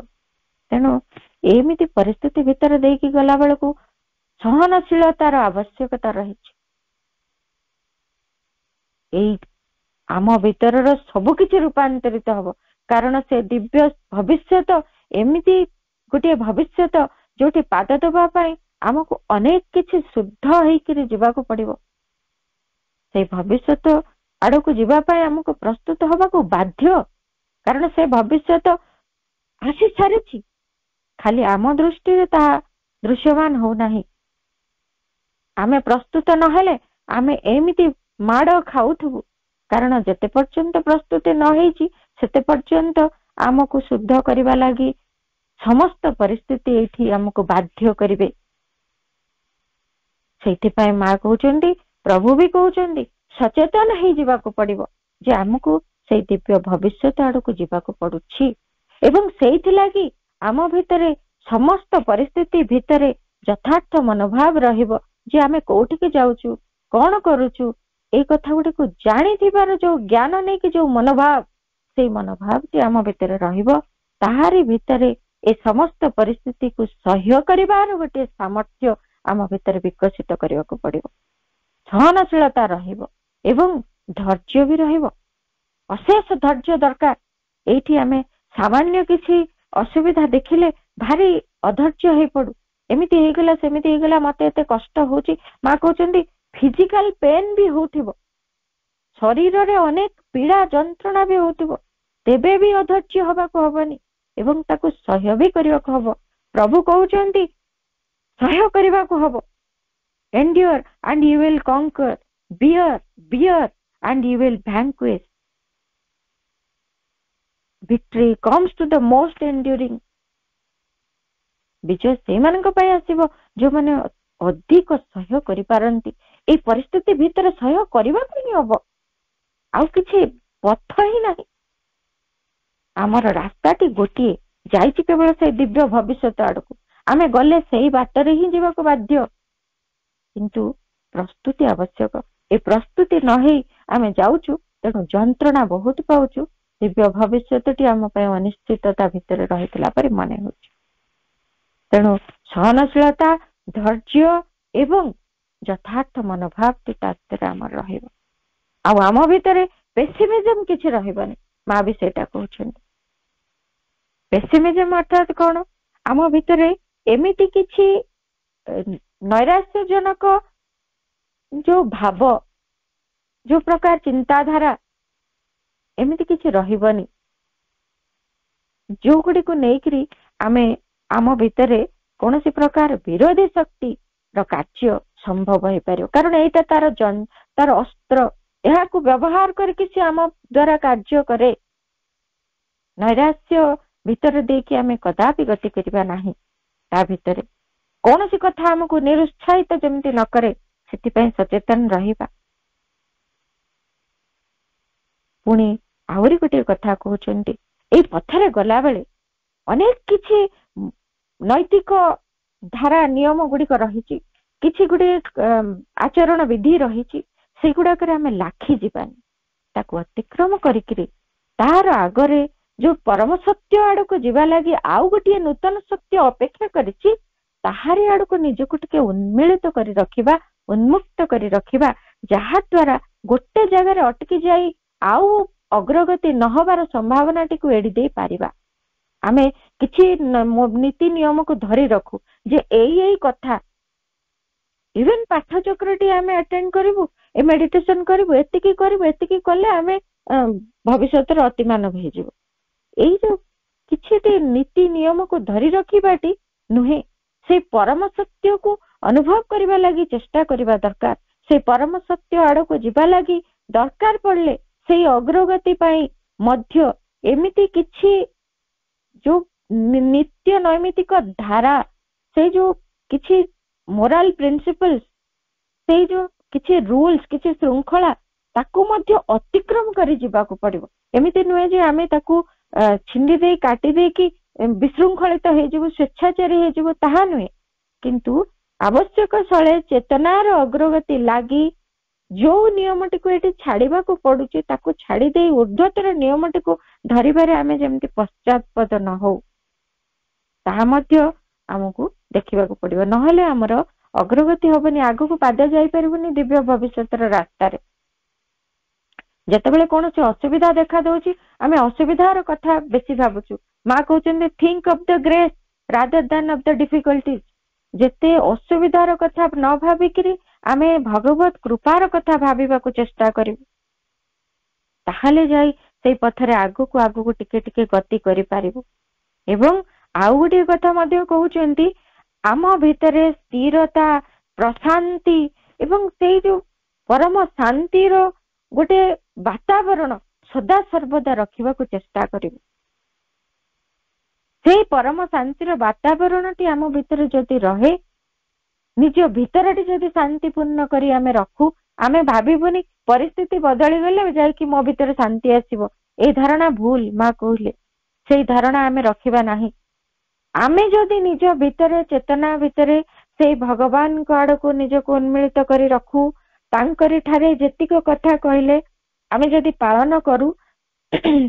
ତେଣୁ ଏମିତି ପରିସ୍ଥିତି ଭିତରେ ଦେଇକି ଗଲା ବେଳକୁ ସହନଶୀଳତାର ଆବଶ୍ୟକତା ରହିଛି। ଏଇ ଆମ ଭିତରର ସବୁ କିଛି ରୂପାନ୍ତରିତ ହବ, କାରଣ ସେ ଦିବ୍ୟ ଭବିଷ୍ୟତ ଏମିତି ଗୋଟିଏ ଭବିଷ୍ୟତ ଯୋଉଠି ପାଦ ଦେବା ପାଇଁ ଆମକୁ ଅନେକ କିଛି ଶୁଦ୍ଧ ହେଇକିରି ଯିବାକୁ ପଡିବ। ସେଇ ଭବିଷ୍ୟତ ଆଡକୁ ଯିବା ପାଇଁ ଆମକୁ ପ୍ରସ୍ତୁତ ହବାକୁ ବାଧ୍ୟ, କାରଣ ସେ ଭବିଷ୍ୟତ ଆସି ସାରିଛି, ଖାଲି ଆମ ଦୃଷ୍ଟିରେ ତାହା ଦୃଶ୍ୟମାନ ହଉନାହିଁ। ଆମେ ପ୍ରସ୍ତୁତ ନହେଲେ ଆମେ ଏମିତି ମାଡ ଖାଉଥିବୁ, କାରଣ ଯେତେ ପର୍ଯ୍ୟନ୍ତ ପ୍ରସ୍ତୁତି ନ ହେଇଛି ସେତେ ପର୍ଯ୍ୟନ୍ତ ଆମକୁ ଶୁଦ୍ଧ କରିବା ଲାଗି ସମସ୍ତ ପରିସ୍ଥିତି ଏଇଠି ଆମକୁ ବାଧ୍ୟ କରିବେ। ସେଇଥିପାଇଁ ମା କହୁଛନ୍ତି, ପ୍ରଭୁ ବି କହୁଛନ୍ତି, ସଚେତନ ହେଇଯିବାକୁ ପଡିବ ଯେ ଆମକୁ ସେଇ ଦିବ୍ୟ ଭବିଷ୍ୟତ ଆଡକୁ ଯିବାକୁ ପଡୁଛି। ଏବଂ ସେଇଥିଲାଗି ଆମ ଭିତରେ ସମସ୍ତ ପରିସ୍ଥିତି ଭିତରେ ଯଥାର୍ଥ ମନୋଭାବ ରହିବ ଯେ ଆମେ କୋଉଠିକି ଯାଉଛୁ, କଣ କରୁଛୁ, ଏଇ କଥା ଗୁଡିକୁ ଜାଣିଥିବାର ଯୋଉ ଜ୍ଞାନ ନେଇକି ଯୋଉ ମନୋଭାବ, ସେଇ ମନୋଭାବଟି ଆମ ଭିତରେ ରହିବ। ତାହାରି ଭିତରେ ଏ ସମସ୍ତ ପରିସ୍ଥିତିକୁ ସହ୍ୟ କରିବାର ଗୋଟେ ସାମର୍ଥ୍ୟ ଆମ ଭିତରେ ବିକଶିତ କରିବାକୁ ପଡିବ। ସହନଶୀଳତା ରହିବ ଏବଂ ଧୈର୍ଯ୍ୟ ବି ରହିବ। ଅଶେଷ ଧୈର୍ଯ୍ୟ ଦରକାର। ଏଇଠି ଆମେ ସାମାନ୍ୟ କିଛି ଅସୁବିଧା ଦେଖିଲେ ଭାରି ଅଧୈର୍ଯ୍ୟ ହେଇପଡୁ, ଏମିତି ହେଇଗଲା ସେମିତି ହେଇଗଲା, ମତେ ଏତେ କଷ୍ଟ ହଉଛି। ମା କହୁଛନ୍ତି ଫିଜିକାଲ ପେନ୍ ବି ହଉଥିବ, ଶରୀରରେ ଅନେକ ପୀଡା ଯନ୍ତ୍ରଣା ବି ହଉଥିବ, ତେବେ ବି ଅଧୈର୍ଯ୍ୟ ହବାକୁ ହବନି ଏବଂ ତାକୁ ସହ୍ୟ ବି କରିବାକୁ ହବ। ପ୍ରଭୁ କହୁଛନ୍ତି ସହ୍ୟ କରିବାକୁ ହବ। endure and you will conquer, bear and you will vanquish. Victory comes to the most enduring. ବିଜୟ ସେଇମାନଙ୍କ ପାଇଁ ଆସିବ ଯୋଉମାନେ ଅଧିକ ସହ୍ୟ କରିପାରନ୍ତି। ଏଇ ପରିସ୍ଥିତି ଭିତରେ ସହ୍ୟ କରିବାକୁ ହିଁ ହବ, ଆଉ କିଛି ପଥ ହିଁ ନାହିଁ। ଆମର ରାସ୍ତାଟି ଗୋଟିଏ, ଯାଇଛି କେବଳ ସେଇ ଦିବ୍ୟ ଭବିଷ୍ୟତ ଆଡକୁ। ଆମେ ଗଲେ ସେଇ ବାଟରେ ହିଁ ଯିବାକୁ ବାଧ୍ୟ, କିନ୍ତୁ ପ୍ରସ୍ତୁତି ଆବଶ୍ୟକ। ଏ ପ୍ରସ୍ତୁତି ନ ହେଇ ଆମେ ଯାଉଛୁ, ତେଣୁ ଯନ୍ତ୍ରଣା ବହୁତ ପାଉଛୁ। ଦିବ୍ୟ ଭବିଷ୍ୟତଟି ଆମ ପାଇଁ ଅନିଶ୍ଚିତତା ଭିତରେ ରହିଥିଲା ପରି ମନେ ହେଉଛି। ତେଣୁ ସହନଶୀଳତା, ଧୈର୍ଯ୍ୟ ଏବଂ ଯଥାର୍ଥ ମନୋଭାବଟି ତା ଭିତରେ ଆମର ରହିବ। ଆଉ ଆମ ଭିତରେ ପେସିମିଜମ କିଛି ରହିବନି। ମା ବି ସେଇଟା କହୁଛନ୍ତି। ପେସିମିଜମ ଅର୍ଥାତ୍ କଣ? ଆମ ଭିତରେ ଏମିତି କିଛି ନୈରାଶ୍ୟଜନକ ଯୋଉ ଭାବ, ଯୋଉ ପ୍ରକାର ଚିନ୍ତାଧାରା, ଏମିତି କିଛି ରହିବନି ଯୋଉଗୁଡିକୁ ନେଇକରି ଆମେ ଆମ ଭିତରେ କୌଣସି ପ୍ରକାର ବିରୋଧୀ ଶକ୍ତିର କାର୍ଯ୍ୟ ସମ୍ଭବ ହେଇପାରିବ। କାରଣ ଏଇଟା ତାର ଅସ୍ତ୍ର, ଏହାକୁ ବ୍ୟବହାର କରିକି ସେ ଆମ ଦ୍ଵାରା କାର୍ଯ୍ୟ କରେ। ନୈରାଶ୍ୟ ଭିତରେ ଦେଇକି ଆମେ କଦାପି ଗତି କରିବା ନାହିଁ। ତା ଭିତରେ କୌଣସି କଥା ଆମକୁ ନିରୁତ୍ସାହିତ ଯେମିତି ନ କରେ, ସେଥିପାଇଁ ସଚେତନ ରହିବା। ପୁଣି ଆହୁରି ଗୋଟିଏ କଥା କହୁଛନ୍ତି, ଏଇ ପଥରେ ଗଲାବେଳେ ଅନେକ କିଛି ନୈତିକ ଧାରା ନିୟମ ଗୁଡିକ ରହିଛି, କିଛି ଗୁଡିଏ ଆଚରଣ ବିଧି ରହିଛି। ସେଗୁଡାକରେ ଆମେ ଲାଖି ଯିବାନି, ତାକୁ ଅତିକ୍ରମ କରିକିରି ତାହାର ଆଗରେ ଯୋଉ ପରମ ସତ୍ୟ ଆଡକୁ ଯିବା ଲାଗି ଆଉ ଗୋଟିଏ ନୂତନ ସତ୍ୟ ଅପେକ୍ଷା କରିଛି, ତାହାରି ଆଡକୁ ନିଜକୁ ଟିକେ ଉନ୍ମିଳିତ କରି ରଖିବା, ଉନ୍ମୁକ୍ତ କରି ରଖିବା, ଯାହା ଦ୍ୱାରା ଗୋଟେ ଜାଗାରେ ଅଟକି ଯାଇ ଆଉ ଅଗ୍ରଗତି ନହବାର ସମ୍ଭାବନାଟିକୁ ଏଡି ଦେଇ ପାରିବା। ଆମେ କିଛି ନୀତି ନିୟମକୁ ଧରି ରଖୁ ଯେ ଏଇ କଥା, ଇଭେନ ପାଠ ଚକ୍ରଟି ଆମେ ଆଟେଣ୍ଡ କରିବୁ, ଏ ମେଡିଟେସନ କରିବୁ, ଏତିକି କରିବୁ, ଏତିକି କଲେ ଆମେ ଭବିଷ୍ୟତରେ ଅତିମାନବ ହେଇଯିବ। ଏଇ ଯୋଉ କିଛିଟି ନୀତି ନିୟମକୁ ଧରି ରଖିବାଟି ନୁହେଁ, ସେଇ ପରମ ସତ୍ୟକୁ ଅନୁଭବ କରିବା ଲାଗି ଚେଷ୍ଟା କରିବା ଦରକାର। ସେଇ ପରମ ସତ୍ୟ ଆଡକୁ ଯିବା ଲାଗି ଦରକାର ପଡିଲେ ସେଇ ଅଗ୍ରଗତି ପାଇଁ ମଧ୍ୟ ଏମିତି କିଛି ଯୋଉ ନିତ୍ୟ ନୈମିତିକ ଧାରା, ସେଇ ଯୋଉ କିଛି ମୋରାଲ ପ୍ରିନ୍ସିପଲ୍ସ, ସେଇ ଯୋଉ କିଛି ରୁଲ୍ସ, କିଛି ଶୃଙ୍ଖଳା, ତାକୁ ମଧ୍ୟ ଅତିକ୍ରମ କରି ଯିବାକୁ ପଡିବ। ଏମିତି ନୁହେଁ ଯେ ଆମେ ତାକୁ ଛିଣ୍ଡି ଦେଇ କାଟି ଦେଇକି ବିଶୃଙ୍ଖଳିତ ହେଇଯିବୁ, ସ୍ୱେଚ୍ଛାଚାରୀ ହେଇଯିବୁ, ତାହା ନୁହେଁ। କିନ୍ତୁ ଆବଶ୍ୟକ ସ୍ଥଳେ ଚେତନାର ଅଗ୍ରଗତି ଲାଗି ଯୋଉ ନିୟମଟିକୁ ଏଠି ଛାଡିବାକୁ ପଡୁଛି, ତାକୁ ଛାଡି ଦେଇ ଊର୍ଦ୍ଧ୍ୱତର ନିୟମଟିକୁ ଧରିବାରେ ଆମେ ଯେମିତି ପଶ୍ଚାତପଦ ନ ହଉ, ତାହା ମଧ୍ୟ ଆମକୁ ଦେଖିବାକୁ ପଡିବ। ନହେଲେ ଆମର ଅଗ୍ରଗତି ହବନି, ଆଗକୁ ପାଦ ଯାଇପାରିବୁନି ଦିବ୍ୟ ଭବିଷ୍ୟତର ରାସ୍ତାରେ। ଯେତେବେଳେ କୌଣସି ଅସୁବିଧା ଦେଖା ଦଉଛି, ଆମେ ଅସୁବିଧାର କଥା ବେଶୀ ଭାବୁଛୁ। ମା କହୁଛନ୍ତି think of the grace rather than of the difficulties। ଯେତେ ଅସୁବିଧାର କଥା ନ ଭାବିକିରି ଆମେ ଭଗବତ କୃପାର କଥା ଭାବିବାକୁ ଚେଷ୍ଟା କରିବୁ, ତାହେଲେ ଯାଇ ସେଇ ପଥରେ ଆଗକୁ ଆଗକୁ ଟିକେ ଟିକେ ଗତି କରିପାରିବୁ। ଏବଂ ଆଉ ଗୋଟିଏ କଥା ମଧ୍ୟ କହୁଛନ୍ତି, ଆମ ଭିତରେ ସ୍ଥିରତା, ପ୍ରଶାନ୍ତି ଏବଂ ସେଇ ଯୋଉ ପରମ ଶାନ୍ତିର ଗୋଟେ ବାତାବରଣ ସଦା ସର୍ବଦା ରଖିବାକୁ ଚେଷ୍ଟା କରିବୁ। ସେଇ ପରମ ଶାନ୍ତିର ବାତାବରଣଟି ଆମ ଭିତରେ ଯଦି ରହେ, ନିଜ ଭିତରଟି ଯଦି ଶାନ୍ତିପୂର୍ଣ୍ଣ କରି ଆମେ ରଖୁ, ଆମେ ଭାବିବୁନି ପରିସ୍ଥିତି ବଦଳିଗଲେ ଯାଇକି ମୋ ଭିତରେ ଶାନ୍ତି ଆସିବ। ଏଇ ଧାରଣା ଭୁଲ। ମା କହିଲେ ସେଇ ଧାରଣା ଆମେ ରଖିବା ନାହିଁ। ଆମେ ଯଦି ନିଜ ଭିତରେ, ଚେତନା ଭିତରେ ସେଇ ଭଗବାନଙ୍କ ଆଡକୁ ନିଜକୁ ଉନ୍ମିଳିତ କରି ରଖୁ, ତାଙ୍କରି ଠାରେ ଯେତିକ କଥା କହିଲେ ଆମେ ଯଦି ପାଳନ କରୁ,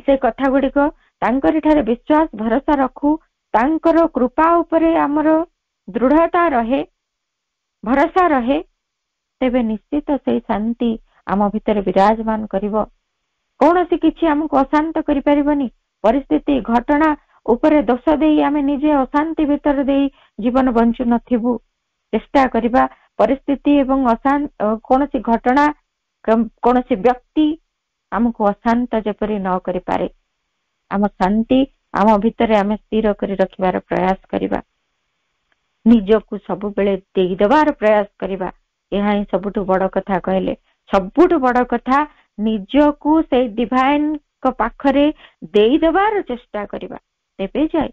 ସେ କଥା ଗୁଡିକ ତାଙ୍କରି ଠାରେ ବିଶ୍ୱାସ ଭରସା ରଖୁ, ତାଙ୍କର କୃପା ଉପରେ ଆମର ଦୃଢତା ରହେ, ଭରସା ରହେ, ତେବେ ନିଶ୍ଚିତ ସେଇ ଶାନ୍ତି ଆମ ଭିତରେ ବିରାଜମାନ କରିବ। କୌଣସି କିଛି ଆମକୁ ଅଶାନ୍ତ କରିପାରିବନି। ପରିସ୍ଥିତି, ଘଟଣା ଉପରେ ଦୋଷ ଦେଇ ଆମେ ନିଜେ ଅଶାନ୍ତି ଭିତରେ ଦେଇ ଜୀବନ ବଞ୍ଚୁ ନଥିବୁ। ଚେଷ୍ଟା କରିବା ପରିସ୍ଥିତି ଏବଂ କୌଣସି ଘଟଣା कौन सी व्यक्ति आमको अशांत जेपरी न करि पारे आम शांति आम भितर आम स्थिर कर रखिबार प्रयास करिबा निजको सब बेले देई देबार प्रयास करिबा यह ही सबुठु बड़ कथा कहले सबुठु बड़ कथा निजको से डिवाइन को पाखरे देई देबार चेष्टा करिबा तेबे जाय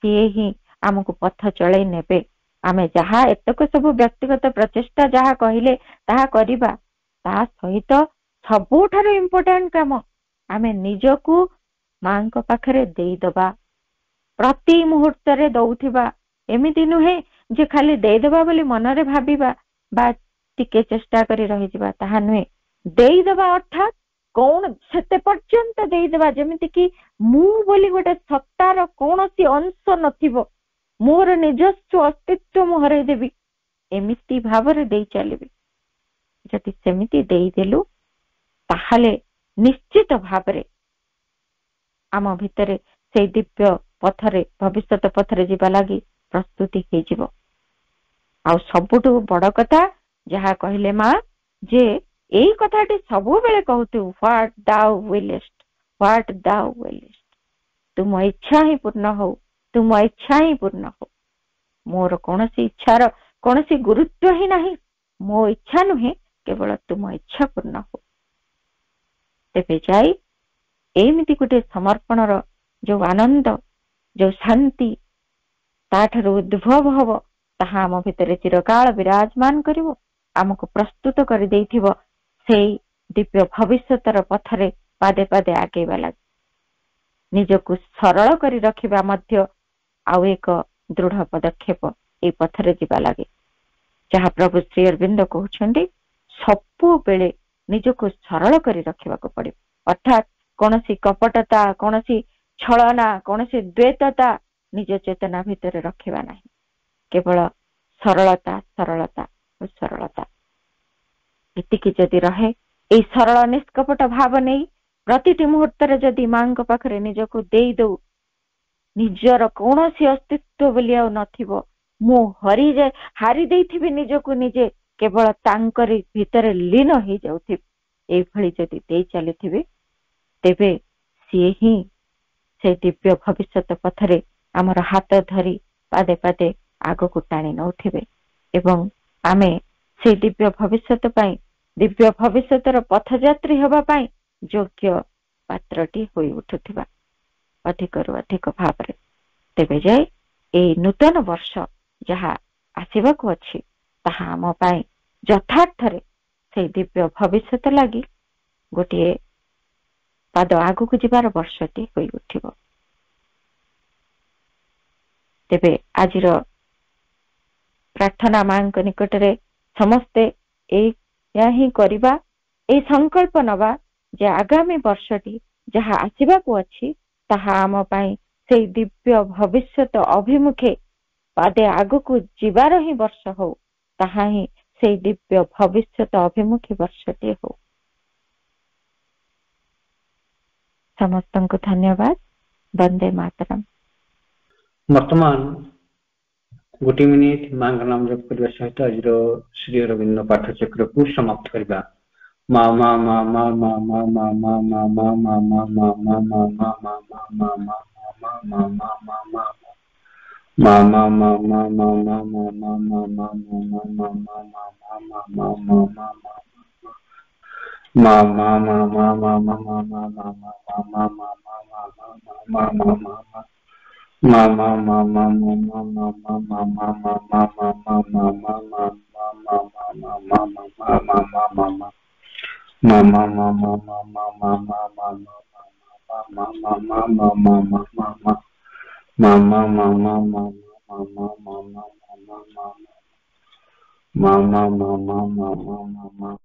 से ही आमको पथ चलै नेबे आमे जहा एतक सब व्यक्तिगत प्रचेष्टा जहा कहले ताहा करिबा ता सहित सबुठारो इम्पोर्टेंट काम आमे निजको मां को पाखरे देई दबा प्रति मुहूर्त रे दउथिबा एमिति नुहे जे खाली देई दबा बोली मनरे भाबिबा बा टिके चेष्टा करी रहि जिबा ताहा नुहे देई दबा अर्थात कौन सेते पर्यंत देई दबा जेमिति कि मु बोली गोटे सत्तार कोनोसी अंश नथिबो मोर निजस्व अस्तित्व मु हरै देबी एमिति भावरे देई चलिबी जति सेमिति देई देलु ताहाले निश्चित भावरे आम भितरे से दिव्य पथरे भविष्यत पथरे जीवा लगी प्रस्तुति हे जीवो आ सबुठु बड़ कथा जहा कहले मां जे एई कथाटी सबु बेले कहतु व्हाट दाउ विलिस्ट तुम इच्छा ही पूर्ण हो तुम इच्छा ही पूर्ण हो मोर कौनसी इच्छार कौनसी गुरुत्व ही नहीं मो इच्छा नुहे केवल तुम इच्छा पूर्ण हो तेबे जाई एमिति गोटे समर्पणर जो आनंद जो शांति ताठर उद्भव हब ताहा आम भितर चिरकाल विराजमान करिवो आमको प्रस्तुत कर देथिबो सेई दिव्य भविष्यतर पथरे पादे पादे आगेबा लाग निजको सरल करी रखिबा मध्य आउ एक दृढ़ पदक्षेप ए पथरे जीवा लागे जहा प्रभु श्री अरविंद कहउछन्ती सबु बेले निजको सरल करी रखिबाको पड़िबो अर्थात कौनसी कपटता कौनसी छलना कौनसी द्वैतता निज चेतना भितर रखिबा नहीं केवल सरलता सरलता और सरलता एतिकी जदि रहे ए सरल निष्कपट भाव नहीं प्रतिटी मुहूर्त रे जदि मां को पाखरे निजको देई दउ निजर कौनसी अस्तित्व बोली आ नथिबो मु हारी देइथिबि निजको निजे केवल तांकरी भितर लीन हो जाउथिबि ए भली जदि देई चलिथिबि तेबे सिए ही से दिव्य भविष्यत पथरे आमर हाथ धरी पादे पादे आग को टाणी नौथिबे एवं आमे से दिव्य भविष्यत पाई दिव्य भविष्यतर पथयात्री हेबा पाई योग्य पात्रटी होई उठुथिबा अधिकरु अधिक भावरे तेबे जाय ए नूतन वर्ष जहा आसीबाकू अछि ताहा आम पाई यथार्थरे से दिव्य भविष्यत लागि गोटे पाद आगु को जीवार वर्षटी होई उठिबो तेबे आजिर प्रार्थना मां को निकटरे समस्ते या ही करिबा ए संकल्प नबा जे आगामी वर्षटी जहा आसीबाकू अछि ताहा आम पाई से दिव्य भविष्यत अभिमुखे पादे आगु को जीवार ही वर्ष हो ताहा ही से दिव्य भविष्यत अभिमुखी वर्षटी हो समस्त को धन्यवाद वंदे मातरम वर्तमान गोटे मिनिट मां का नाम जप करबा सहित आज श्री अरविंद पाठचक्र को समाप्त करबा मा मा मा मा मा मा मा मा मा मा मा मा मा मा मा मा मा मा मा ma